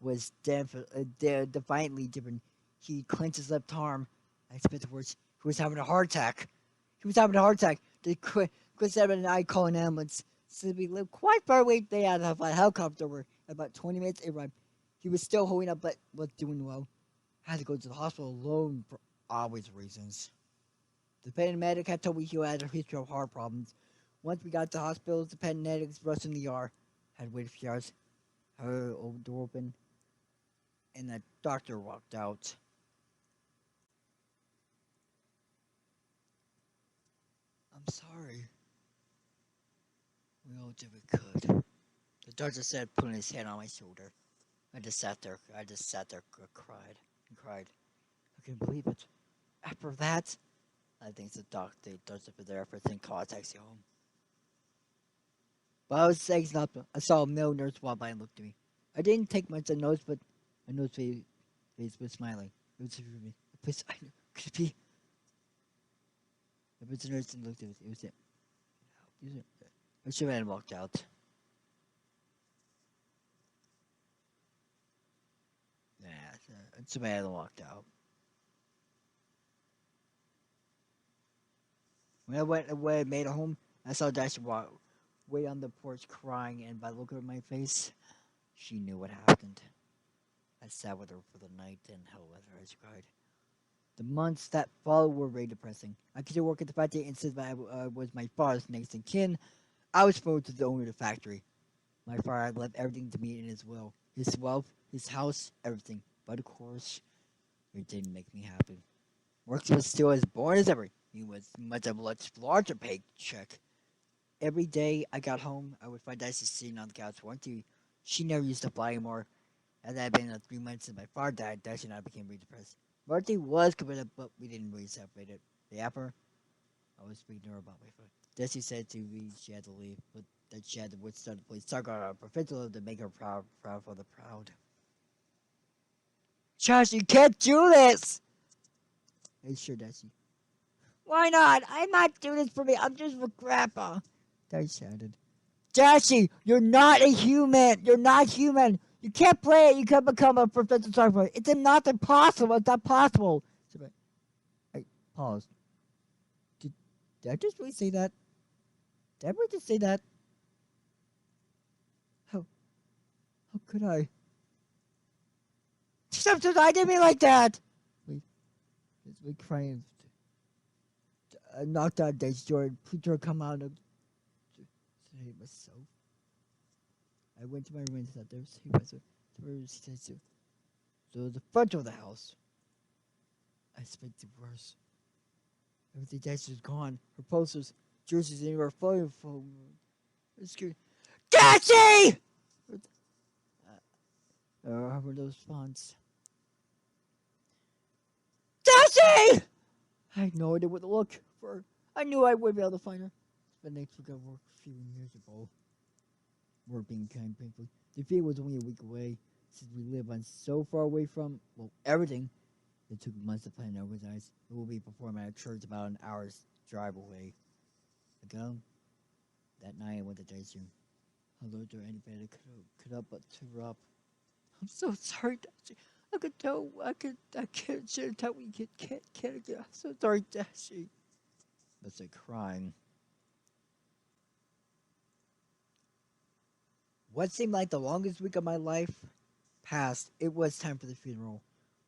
was defiantly different. He clenched his left arm. I expect the words. He was having a heart attack. He was having a heart attack. Chris Evans and I called an ambulance. Since we lived quite far away, they had to fly a helicopter over. About 20 minutes, it arrived. He was still holding up, but was doing well. Had to go to the hospital alone for obvious reasons. The paramedic had told me he had a history of heart problems. Once we got to the hospital, the paramedics rushed in the ER. Had waited for hours. Her door open, and the doctor walked out. "I'm sorry. We all did what we could," the doctor said, putting his hand on my shoulder. I just sat there, cried, and cried. I couldn't believe it. After that, I think the doctor for their efforts and called a taxi home. While I was saying something, I saw a male nurse walk by and looked at me. I didn't take much notice, but I noticed his face was smiling. It was for me. The place I knew could it be. I went to the nurse and looked at it. It was it. I should have walked out. Yeah, it's a man walked out. When I went away, made it home, I saw Dashie walk way on the porch crying, and by the look at my face, she knew what happened. I sat with her for the night and held with her as she cried. The months that followed were very depressing. I continued working at the factory, and since I was my father's next in kin, I was promoted to the owner of the factory. My father had left everything to me in his will. His wealth, his house, everything. But of course, it didn't make me happy. Works was still as boring as ever. He was much of a much larger paycheck. Every day I got home, I would find Dicey sitting on the couch watching. She never used to fly anymore. As it had been 3 months since my father died, Dicey and I became really depressed. Birthday was committed, but we didn't really celebrate it. The after, I was speaking to her about my phone. Dashie said to me she had to leave, but that she had to withstand the police talk on her professional to make her proud for the proud. Josh, you can't do this! Hey, sure, Dashie. Why not? I'm not doing this for me. I'm just for Grandpa. They shouted. Dashie, you're not a human. You're not human. You can't play it. You can't become a professional soccer player. It's not impossible. It's not possible. So I paused. Did I just really say that? Did I really just say that? How could I? Sometimes I didn't mean like that. Wait, crying. I knocked out Daisy Jordan. Please her come out and save myself. I went to my room and sat there, save myself. So the front of the house. I expected worse. Everything Daisy was gone. Her posters, jerseys, and her phone. Dashie! Her response. Dashie! I had no idea what to look for. I knew I would be able to find her. But next week I worked a few years ago. Work being kind of painful. The field was only a week away, since we live on so far away from, well, everything. It took months to plan and organize. It will be performed at a church about an hour's drive away. Ago, that night I went to Dashie. Hello, there anybody could help but to her up. I'm so sorry, Dashie. I can't share that we can't again. I'm so sorry, Dashie. That's like crying. What seemed like the longest week of my life passed. It was time for the funeral.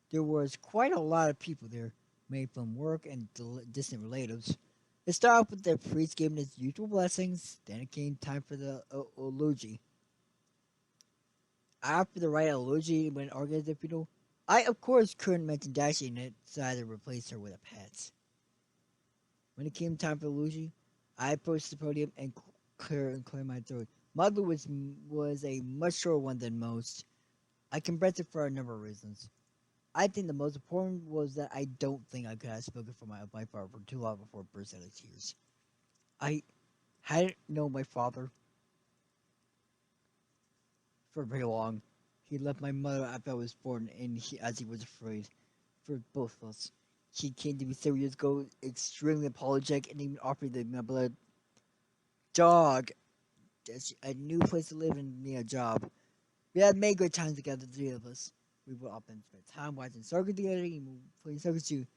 There was quite a lot of people there, many from work and distant relatives. It started off with the priest giving his usual blessings. Then it came time for the eulogy. After the right eulogy, when organized the funeral, I of course couldn't mention Dashie in it, so I had to replace her with a pet. When it came time for the eulogy, I approached the podium and cleared my throat. Mugler was a much shorter one than most. I compressed it for a number of reasons. I think the most important was that I don't think I could have spoken for my father for too long before I burst out of tears. I hadn't known my father for very long. He left my mother after I was born, and as he was afraid for both of us. He came to me several years ago, extremely apologetic, and even offered my blood dog a new place to live and me a job. We had made good times together, the three of us. We would often spend time watching soccer together, and playing soccer too.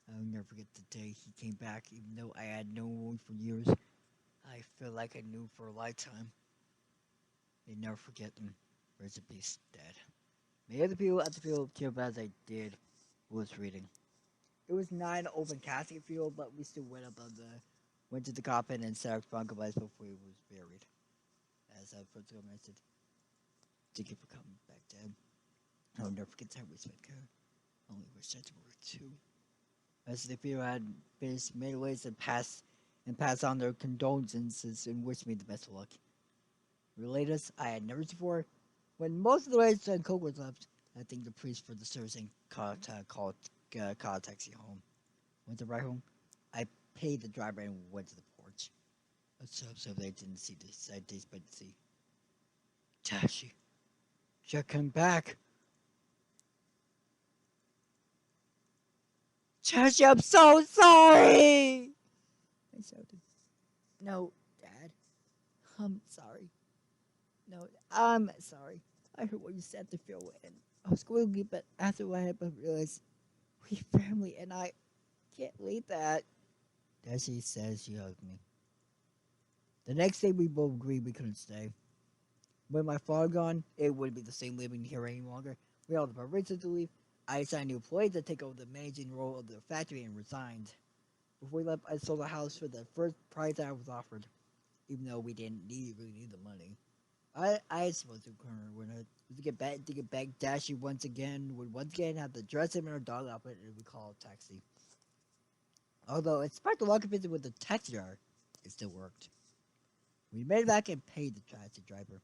I'll never forget the day he came back, even though I had known him for years. I feel like I knew him for a lifetime. I'd never forget him. Rest in peace, Dad. Many other people at the field cared as I did was reading. It was not an open casket field, but we still went to the coffin and set up bronco before he was buried. As I first mentioned, thank you for coming back, Dad. I'll never forget the time we spent together. Only wish that were two. As the people had finished many ways and passed on their condolences and wished me the best of luck. Relators I had never seen before. When most of the relatives and co-workers left, I thanked the priest for the service and called a taxi home. Went to ride home. I paid the driver and went to the porch. So they didn't see this. I did expect to see. Dashie, you're coming back. Dashie, I'm so sorry. I shouted. No, Dad. I'm sorry. No, I'm sorry. I heard what you said to Phil, and I was going to, but after what happened, I realized we family, and I can't leave that. Dashie says she hugged me. The next day, we both agreed we couldn't stay. With my father gone, it wouldn't be the same living here any longer. We all had the permission to leave. I assigned new employees to take over the managing role of the factory and resigned. Before we left, I sold the house for the first price I was offered, even though we didn't really need the money. I supposed to when to get back Dashie would once again have to dress him in her dog outfit and we call a taxi. Although it sparked a lot of visit with the taxi driver, it still worked. We made it back and paid the taxi driver.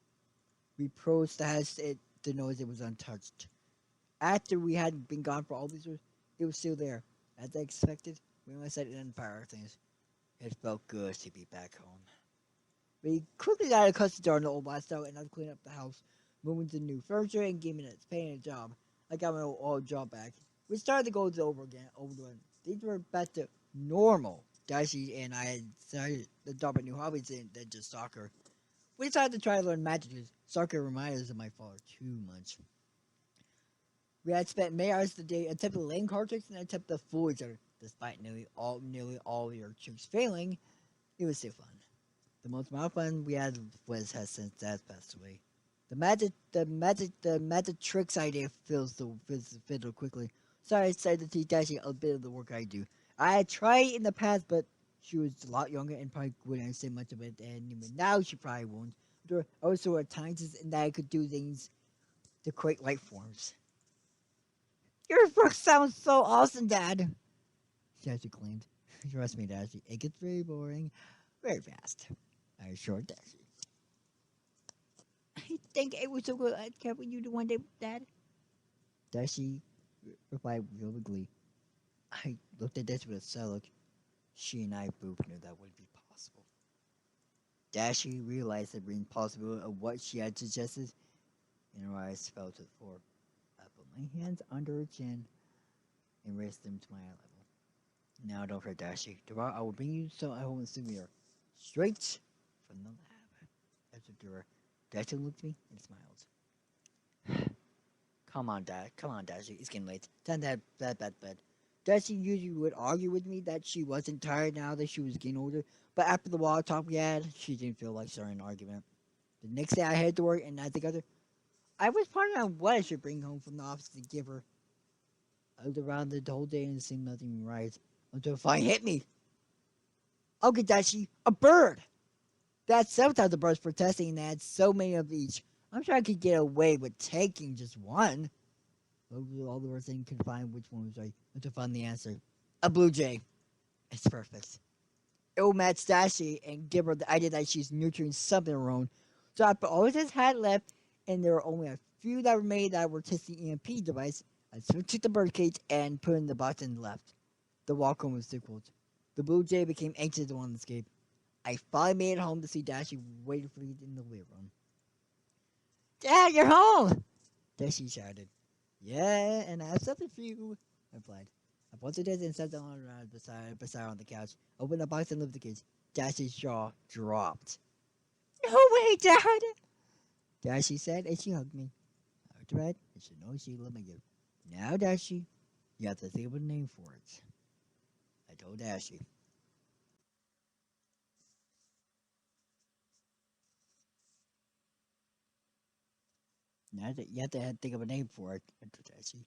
We processed it to know it was untouched. After we had been gone for all these years, it was still there. As I expected, we only set it in fire things. It felt good to be back home. We quickly got accustomed to our old lifestyle and I cleaned up the house, moving to new furniture and giving it paying a job. I got my old job back. We started to go over again. Things were back to normal. Dashie and I had started to adopt new hobbies than just soccer. We decided to try to learn magic because soccer reminded us of my father too much. We had spent many hours a day attempting laying card tricks and attempting to fool each other. Despite nearly all of your tricks failing, it was still fun. The most amount of fun we had has since Dad passed away. The magic tricks idea fizzled quickly. So I decided to teach Dashie a bit of the work I do. I had tried in the past, but she was a lot younger and probably wouldn't understand much of it, and even now she probably won't. There were also at times in that I could do things to create life forms. Your work sounds so awesome, Dad. Dashie claimed. Trust me, Dashie, it gets very boring very fast. I assured Dashie. I think it was so good I'd carry you to one day, Dad. Dashie replied with glee. I looked at this with a sad look. She and I both knew that wouldn't be possible. Dashie realized the impossibility of what she had suggested, and her eyes fell to the floor. I put my hands under her chin and raised them to my eye level. Now don't fret, Dashie. Tomorrow I will bring you some at home souvenir, straight from the lab. That's what you were. Dashie looked at me and smiled. Come on, Dad. Come on, Dashie. It's getting late. Time to have bed. Dashie usually would argue with me that she wasn't tired now that she was getting older, but after the wild talk we had, she didn't feel like starting an argument. The next day I headed to work and I together. I was pondering on what I should bring home from the office to give her. I looked around the whole day and seemed nothing right until a fly hit me. Okay, Dashie, a bird! That's sometimes the birds protesting and they had so many of each. I'm sure I could get away with taking just one. All the birds thing could find which one was right until find the answer. A blue jay. It's perfect. It will match Dashie and give her the idea that she's nurturing something of her own. So I put all of his hat left, and there were only a few that were made that were testing EMP device. I took the bird cage and put it in the box and left. The walk home was difficult. The blue jay became anxious to want to escape. I finally made it home to see Dashie waiting for me in the living room. Dad, you're home! Dashie shouted. Yeah, and I have something for you, I replied. I posted it and sat down beside her on the couch, opened the box and lifted the cage. Dashie's jaw dropped. No way, Dad! Dashie said, and she hugged me. I went to bed, and she knows she loved me gift. Now, Dashie, you have to think of a name for it. I told Dashie. Now that you have to think of a name for it, I told Dashie.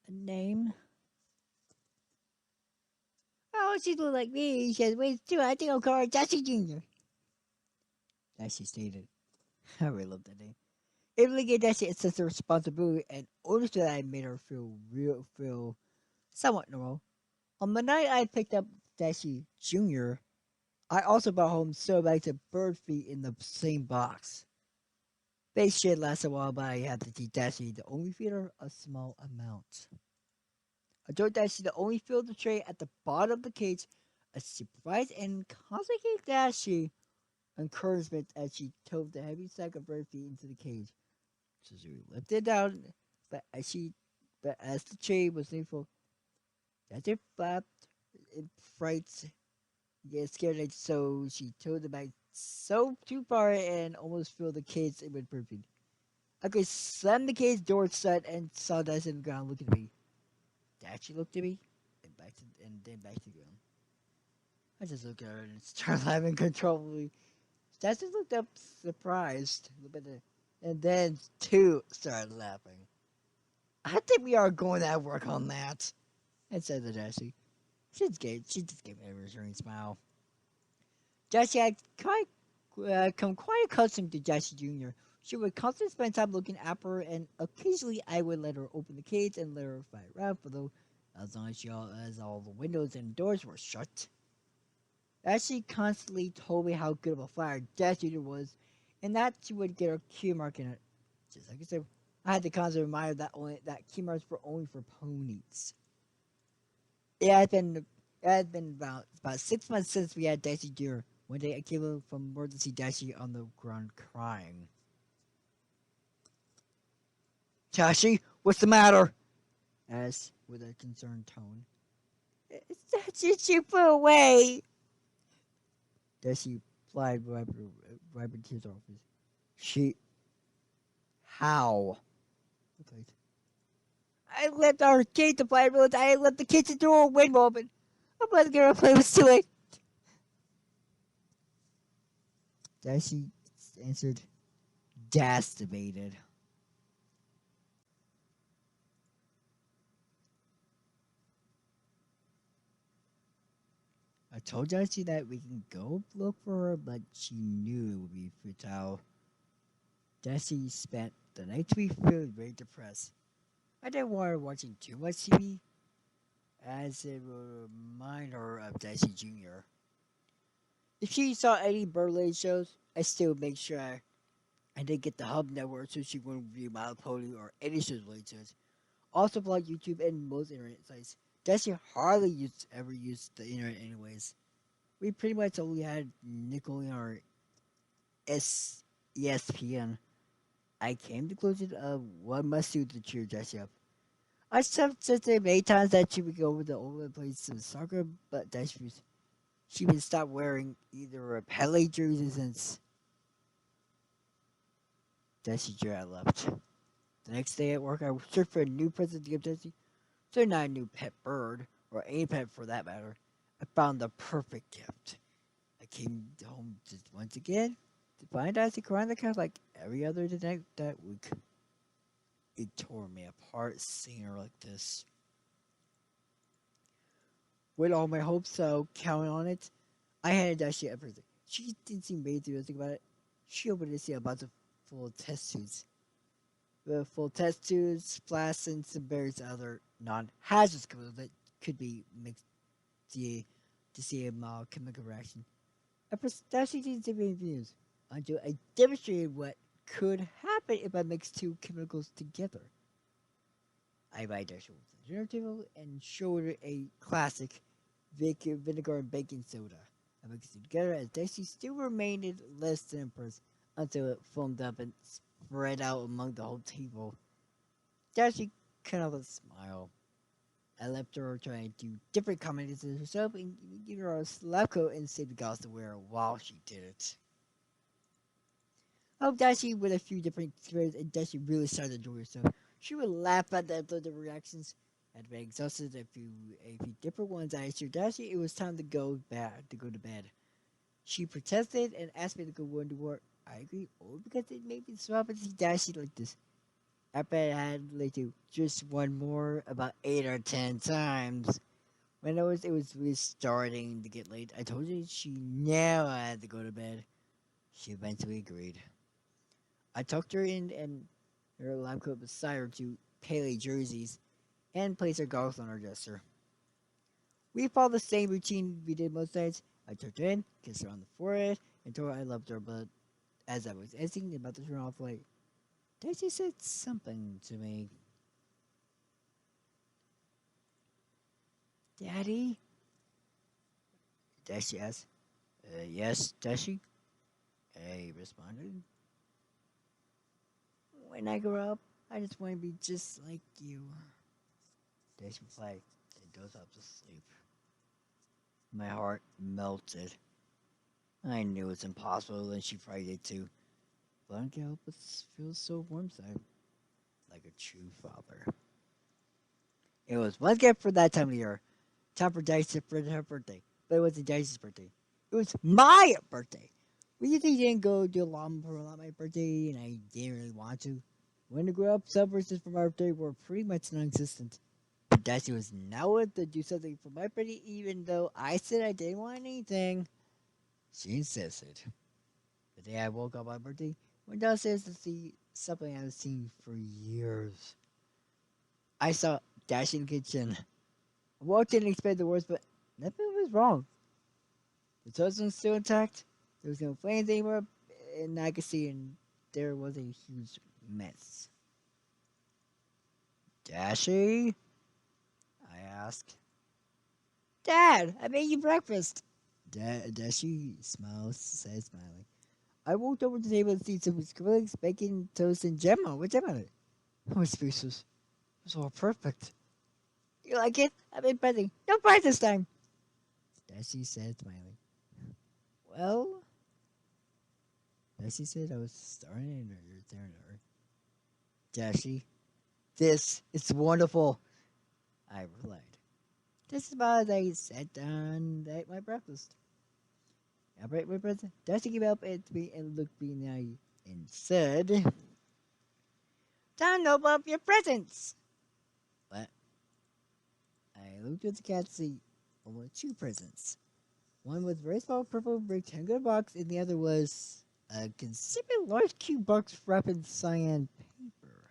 A name? Oh, she looked like me. She has ways too. I think I'll call her Dashie Jr. Dashie stated. I really love that name. It really gave Dashie a sense of responsibility and ownership that I made her feel somewhat normal. On the night I picked up Dashie Jr., I also brought home several bags of bird feed in the same box. They should last a while, but I had to teach Dashie to only feed her a small amount. I told Dashie to only fill the tray at the bottom of the cage, a surprise and constantly gave Dashie encouragement as she toted the heavy sack of bird feed into the cage. So she lifted it down, but as the tray was nearly full, Dashie flapped in fright, get scared, so she towed the bag so too far and almost filled the cage with bird feed. I could slam the cage door shut and saw Dashie on the ground looking at me. Dashie looked at me and then back to the ground. I just looked at her and started laughing uncontrollably. Dashie looked up surprised, and then too started laughing. I think we are going to have work on that, I said to Dashie. She just gave me a reassuring smile. Dashie had come quite accustomed to Dashie Jr. She would constantly spend time looking at her, and occasionally I would let her open the cage and let her fly around, for though as long as all the windows and doors were shut. Dashie constantly told me how good of a flyer Dashie Jr. was, and that she would get her key mark in it. Just like I said, I had to constantly remind her that key marks were only for ponies. It had been It had been about 6 months since we had Dashie deer. One day I came home from work to see Dashie on the ground crying. Dashie, what's the matter? Asked with a concerned tone. She put away. Dashie replied, wiping tears off his. She. How? Okay. I left our gate to play. I left the kitchen door window open. I'm about to get her play was too late. Dashie answered, devastated. I told Dashie that we can go look for her, but she knew it would be futile. Dashie spent the night to be feeling very depressed. I didn't want her watching too much TV, as it would remind her of Dashie Jr. If she saw any Berlin shows, I still make sure I didn't get the Hub Network so she wouldn't view MLP or any shows related to it. Also blocked YouTube and most internet sites. Dashie hardly ever used the internet anyways. We pretty much only had Nickelodeon or ESPN. I came to the conclusion of what must do to cheer Dashie up. I said many times that she would go over the old place to soccer, but she would stop wearing either a Pele jersey since Dashie Jarrett left. The next day at work, I searched for a new present to give Dashie. So not a new pet bird, or any pet for that matter. I found the perfect gift. I came home just once again to find Dashie crying the couch like every other day that week. It tore me apart seeing her like this. With all my hopes, so counting on it, I handed Dashie everything. She didn't seem ready to think about it. She opened to see a box of full of test tubes. The full test tubes, flasks, and some various other non-hazardous chemicals that could be mixed to see a mild chemical reaction. At first, Dashie didn't seem confused until I demonstrated what could happen if I mixed two chemicals together. I invited Dashie over to the dinner table and showed her a classic vinegar and baking soda. I mixed it together as Dashie still remained less than impressed until it foamed up and spread out among the whole table. Dashie kind of smile. I left her trying to do different comments to herself and give her a slap coat and save the gauze to wear while she did it. I hope Dashie with a few different experiences and Dashie really started to enjoy herself. She would laugh at the reactions. I'd been exhausted a few different ones. I assured Dashie it was time to go to bed. She protested and asked me to go to work. I agreed, only because it made me so happy to see Dashie like this. After I had like to just one more about 8 or 10 times. When it was really starting to get late, I told her she knew I had to go to bed. She eventually agreed. I tucked her in and her lab coat beside her two Pele jerseys and placed her goggles on her dresser. We followed the same routine we did most nights. I tucked her in, kissed her on the forehead, and told her I loved her, but as I was exiting, about to turn off the light, Dashie said something to me. Daddy? Dashie asked. Yes, Dashie? I responded. When I grow up, I just want to be just like you. Dashie replied and dozed off to sleep. My heart melted. I knew it was impossible, and she probably did too. But I can't help but feel so warm inside, like a true father. It was one gift for that time of year. Time for Dashie for her birthday. But it wasn't Dashie's birthday. It was my birthday. We usually didn't go to a lot for my birthday, and I didn't really want to. When I grew up, celebrations for my birthday were pretty much non-existent. But Dashie was now willing to do something for my birthday, even though I said I didn't want anything. She insisted. The day I woke up on my birthday, went downstairs to see something I haven't seen for years. I saw Dashie in the kitchen. I walked in and expected the worst, but nothing was wrong. The toast was still intact. There was no flames anymore, and I could see and there was a huge mess. Dashie? I asked. Dad, I made you breakfast. Dashie smiles, says smiling. I walked over to the table and see some scrambled eggs, bacon, toast, and jam on. What jam on it? I was speechless. It was all perfect. You like it? I've been present. No prize this time. Dashie said, smiling. Well, Dashie said I was starting or you're staring at her. Dashie, this is wonderful. I replied. This is about as I sat down and ate my breakfast. I break my present. Dashie came up at me and looked me in the eye and said, Don't open up your presents. What? I looked at the cat to see almost two presents. One was a very small purple rectangular box, and the other was a considerably large cube box wrapped in cyan paper.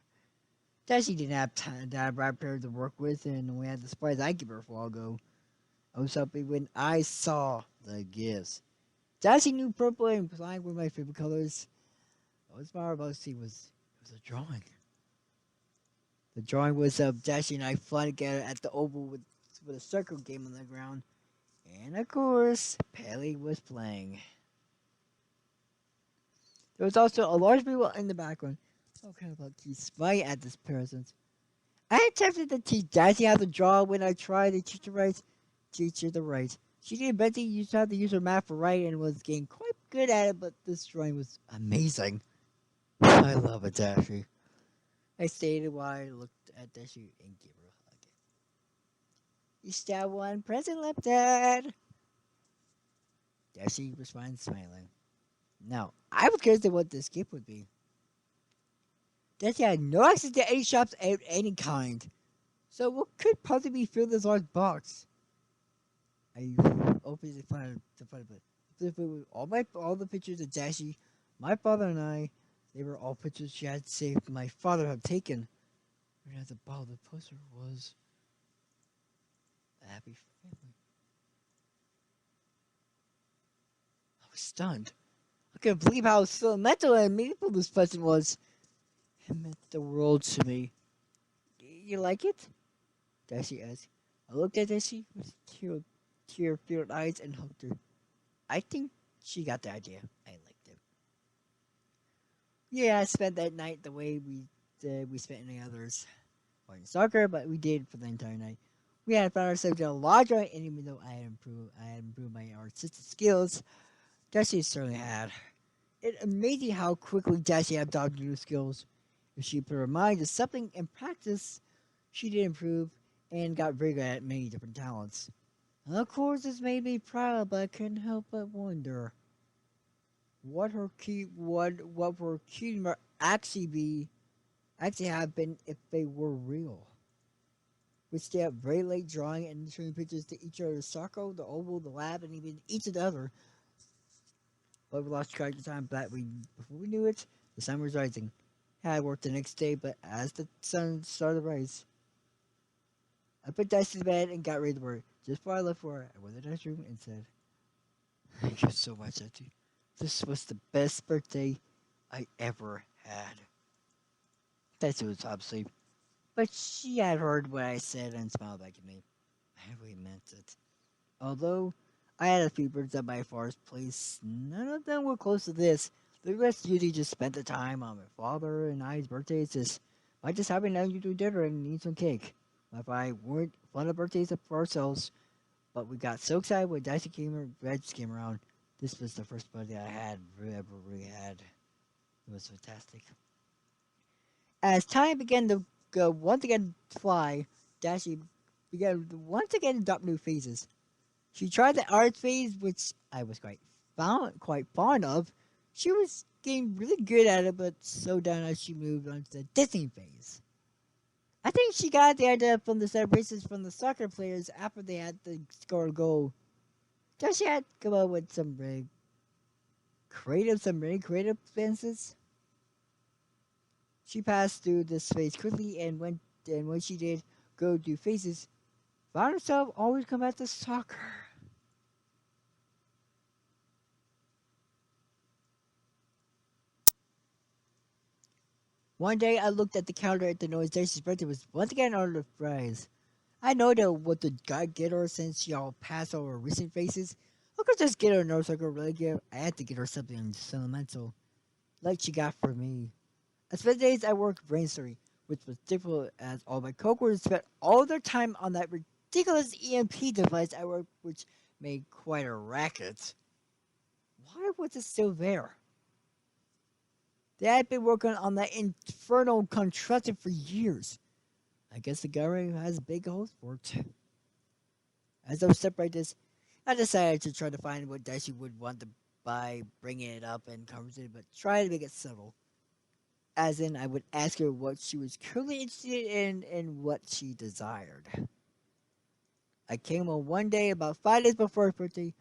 Dashie didn't have time to have wrap paper to work with, and we had the surprise I gave her a while ago. I was happy when I saw the gifts. Dashie knew purple and black were my favorite colors. What was more about see was a drawing. The drawing was of Dashie and I flying together at the oval with a circle game on the ground. And of course, Pelly was playing. There was also a large people in the background. Oh, kind of lucky spite at this present. I attempted to teach Dashie how to draw when I tried to teach her to write. She did eventually use how to use her math for writing and was getting quite good at it, but this drawing was amazing. I love it, Dashie. I stayed while I looked at Dashie and gave her a hug. You still have one present left, Dad. Dashie responded, smiling. Now, I was curious to what this gift would be. Dashie had no access to any shops of any kind. So what could possibly fill this large box? I opened the front of it. All the pictures of Dashie, my father and I, they were all pictures she had saved my father had taken. And at the bottom of the poster was a happy family. I was stunned. I couldn't believe how sentimental and meaningful this present was. It meant the world to me. You like it? Dashie asked. I looked at Dashie with tear-filled eyes and hugged her. I think she got the idea. I liked it. Yeah, I spent that night the way we spent any others. Playing soccer, but we did for the entire night. We had found ourselves in a large and even though I had improved my artistic skills, Dashie certainly had. It's amazing how quickly Dashie adopted new skills. If she put her mind to something in practice, she did improve and got very good at many different talents. And of course, this made me proud, but I couldn't help but wonder what her key actually have been if they were real. We stayed up very late drawing and showing pictures to each other: the Socko, the Oval, the Lab, and even each of the other. But we lost track of time. Before we knew it, the sun was rising. I had work the next day, but as the sun started to rise, I put Dice to bed and got ready to work. Just before I left for her, I went to the dice room and said, "Thank you so much, Auntie. This was the best birthday I ever had." Dice was obviously, but she had heard what I said and smiled back at me. I really meant it. Although I had a few birds at my father's place, none of them were close to this. The rest usually just spent the time on my father and I's birthdays. I just having an unusual dinner and eat some cake. My father weren't fun of birthdays for ourselves, but we got so excited when Reg came around. This was the first birthday I had ever really had. It was fantastic. As time began to go once again to fly, Dashie began to once again adopt new phases. She tried the art phase, which I was quite fond of. She was getting really good at it, but slowed down as she moved on to the Disney phase. I think she got the idea from the celebrations from the soccer players after they had to score a goal. So she had to come up with some really creative fences. She passed through this phase quickly, and when she did go do phases, found herself always come back to soccer. One day I looked at the calendar at the noise Dashie's birthday was once again on the rise. I know that what the guy get her since y'all passed over recent faces. I could just get her a nose I could really give. I had to get her something sentimental, like she got for me. I spent days at work brainstorming, which was difficult as all my coworkers spent all their time on that ridiculous EMP device at work, which made quite a racket. Why was it still there? They had been working on that infernal contraption for years. I guess the government has big hopes for it. As I was separating this, I decided to try to find what Dashie would want to buy, bringing it up and conversation, but try to make it subtle. As in, I would ask her what she was currently interested in and what she desired. I came home one day, about 5 days before her birthday.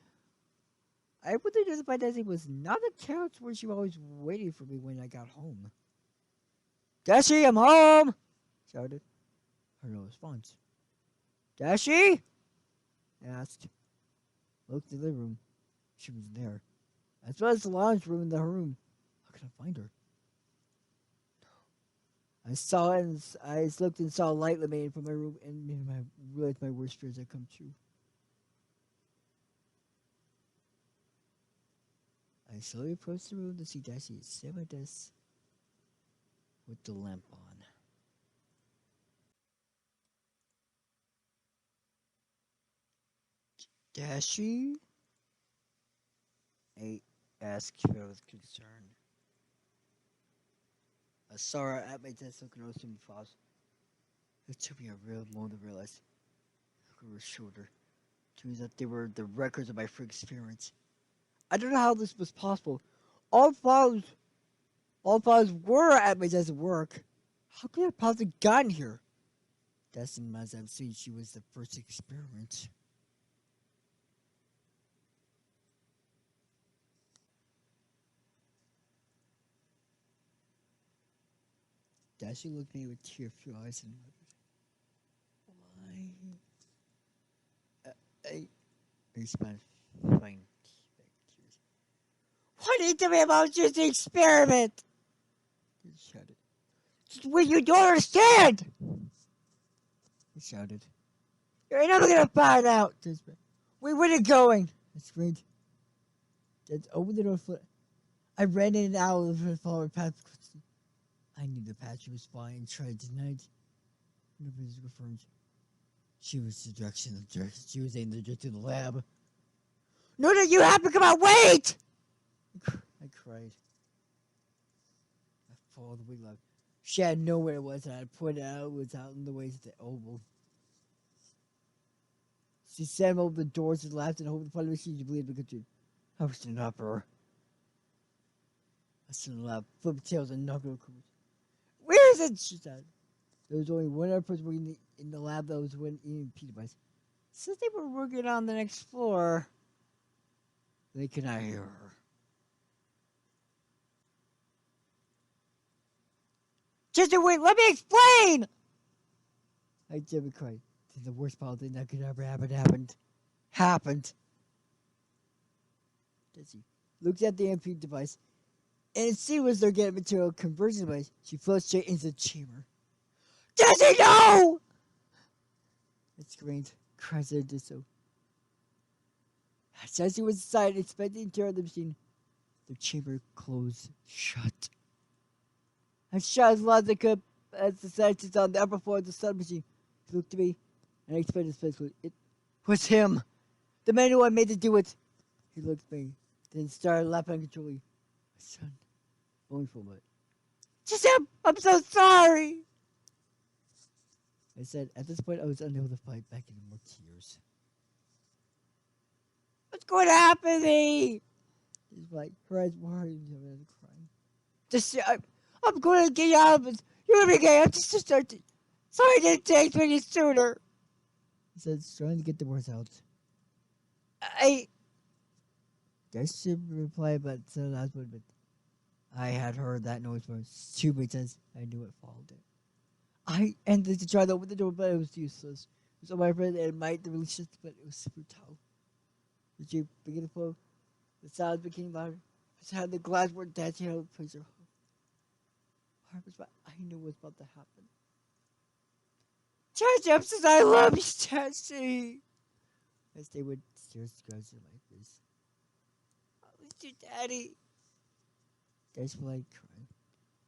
I would identify Dashie was not the couch where she was always waiting for me when I got home. Dashie, I'm home! Shouted. Her no response. Dashie? I asked. Looked in the living room. She was there. As well as the lounge room in the room. How could I find her? I saw it and I looked and saw a light emanating from my room and I realized my worst fears had come true. I slowly approached the room to see Dashie sit at my desk with the lamp on. Dashie? I asked her with concern. I saw her at my desk looking over me fast. It took me a real moment to realize. Look over her shoulder. Turns out they were the records of my free experience. I don't know how this was possible. All files, all files were at my desk at work. How could I possibly gotten here? That's as I've seen she was the first experiment. Dashie looked at me with tear-filled eyes and muttered, "Why?" I responded, "Fine." Why did you tell me about just the experiment? He shouted. Just what you don't understand! He shouted. You're never gonna find out! Wait, where are you going? I screamed. Then opened the door. I ran in and out of the forward path. I knew the patch was fine and tried tonight. Nobody was confirmed. She was the direction of the direction. She was in the direction of the lab. No, you have to come out! Wait! I cried. I followed the wig lab. She had known where it was, and I pointed out it was out in the way to the oval. She slammed open the doors to the left and hoped the funny machine to believe the country. I was in an uproar. I stood in the lab, flipped tails, and knocked over the Where is it? She said. There was only one other person working in the lab that was an EMP device. Since they were working on the next floor, they could not hear her. Just wait, let me explain! I gently cried. The worst possible thing that could ever happen happened. Dashie looked at the EMP device, and it seemed as though getting material conversion device. She fell straight into the chamber. Dashie, no! I screamed, cried as I did so. As Dashie was inside, expecting to tear the machine, the chamber closed shut. I shot as loud as I could as the scientist on the upper floor of the submachine. He looked at me, and I expected his face. It was him, the man who I made to do it. He looked at me, then started laughing uncontrollably. My son, only for a moment. Giuseppe, I'm so sorry. I said, at this point, I was unable to fight back any more tears. What's going to happen to me? She's like, her eyes were hard and crying. Just, I'm going to get you out of this. You're going to be gay. I'm just starting. Sorry I didn't take me any sooner. He said, trying to get the words out. I should reply, but so last one, but I had heard that noise for 2 minutes. I knew it followed it. I ended to try to open the door, but it was useless. It was on my friend and might release it, but it was futile. The jeep began to flow. The sounds became louder. Beside the glass were dancing out of the place. Heart was I knew what was about to happen. Dashie, I'm so I love you, Dashie. As they would just go like this. I miss you, Daddy. Dashie would like crying.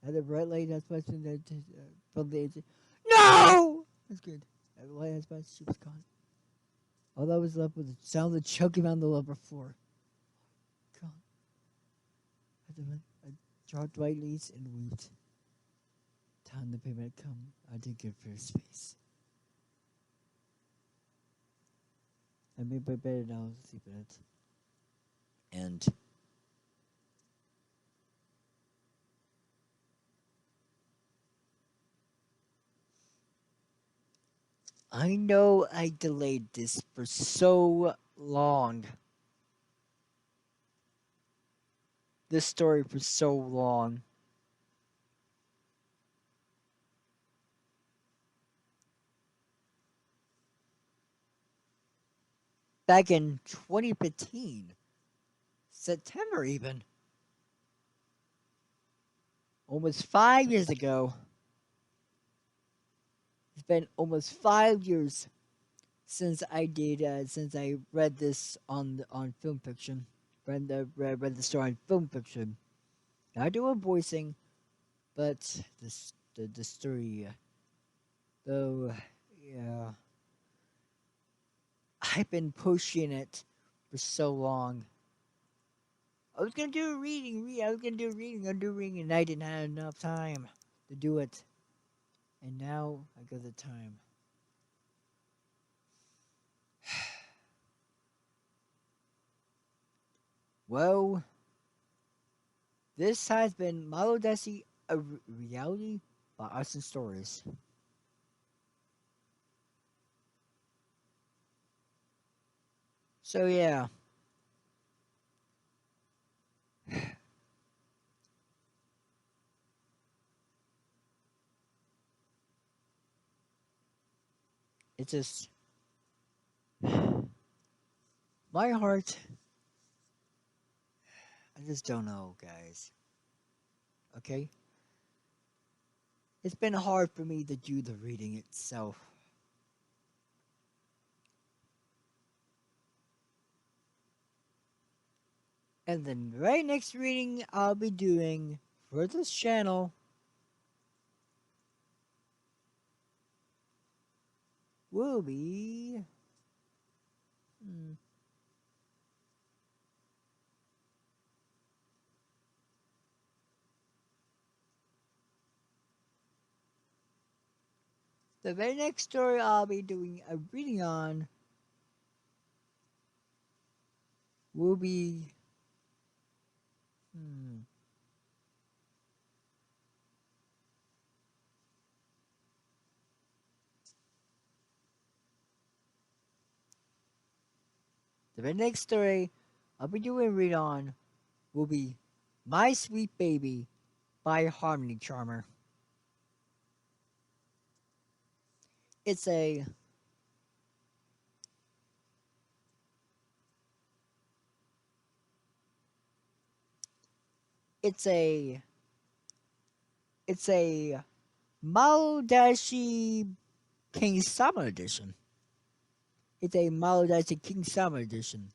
At the red light, that's why from the edge. No! That's good. At the light, that's why she was gone. All that was left was the sound of choking on the lower floor. God. I dropped white leaves and wept. Time the payment had come. I did good for his face. I made my bed and I was asleep in it. And I know I delayed this for so long. This story for so long. Back in 2015, September even. Almost 5 years ago. It's been almost 5 years since I read this on film fiction. Read the story on film fiction. Not doing voicing, but the story. Though, yeah, I've been pushing it for so long. I was gonna do a reading. I was gonna do a reading, and I didn't have enough time to do it. And now I got the time. Well, this has been MLD, a reality by Austin Stories. So yeah. It's just my heart. I just don't know, guys. Okay? It's been hard for me to do the reading itself. And then right next reading I'll be doing for this channel will be the very next story I'll be doing a reading on will be the very next story I'll be doing a read on will be My Sweet Baby by Harmony Charmer. It's a it's a it's a MLD King Summer Edition. It's a MLD King Summer Edition.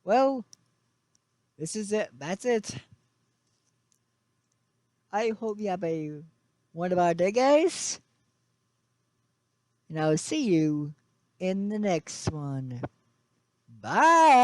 Well, this is it. That's it. I hope you have a wonderful day, guys. And I'll see you in the next one. Bye.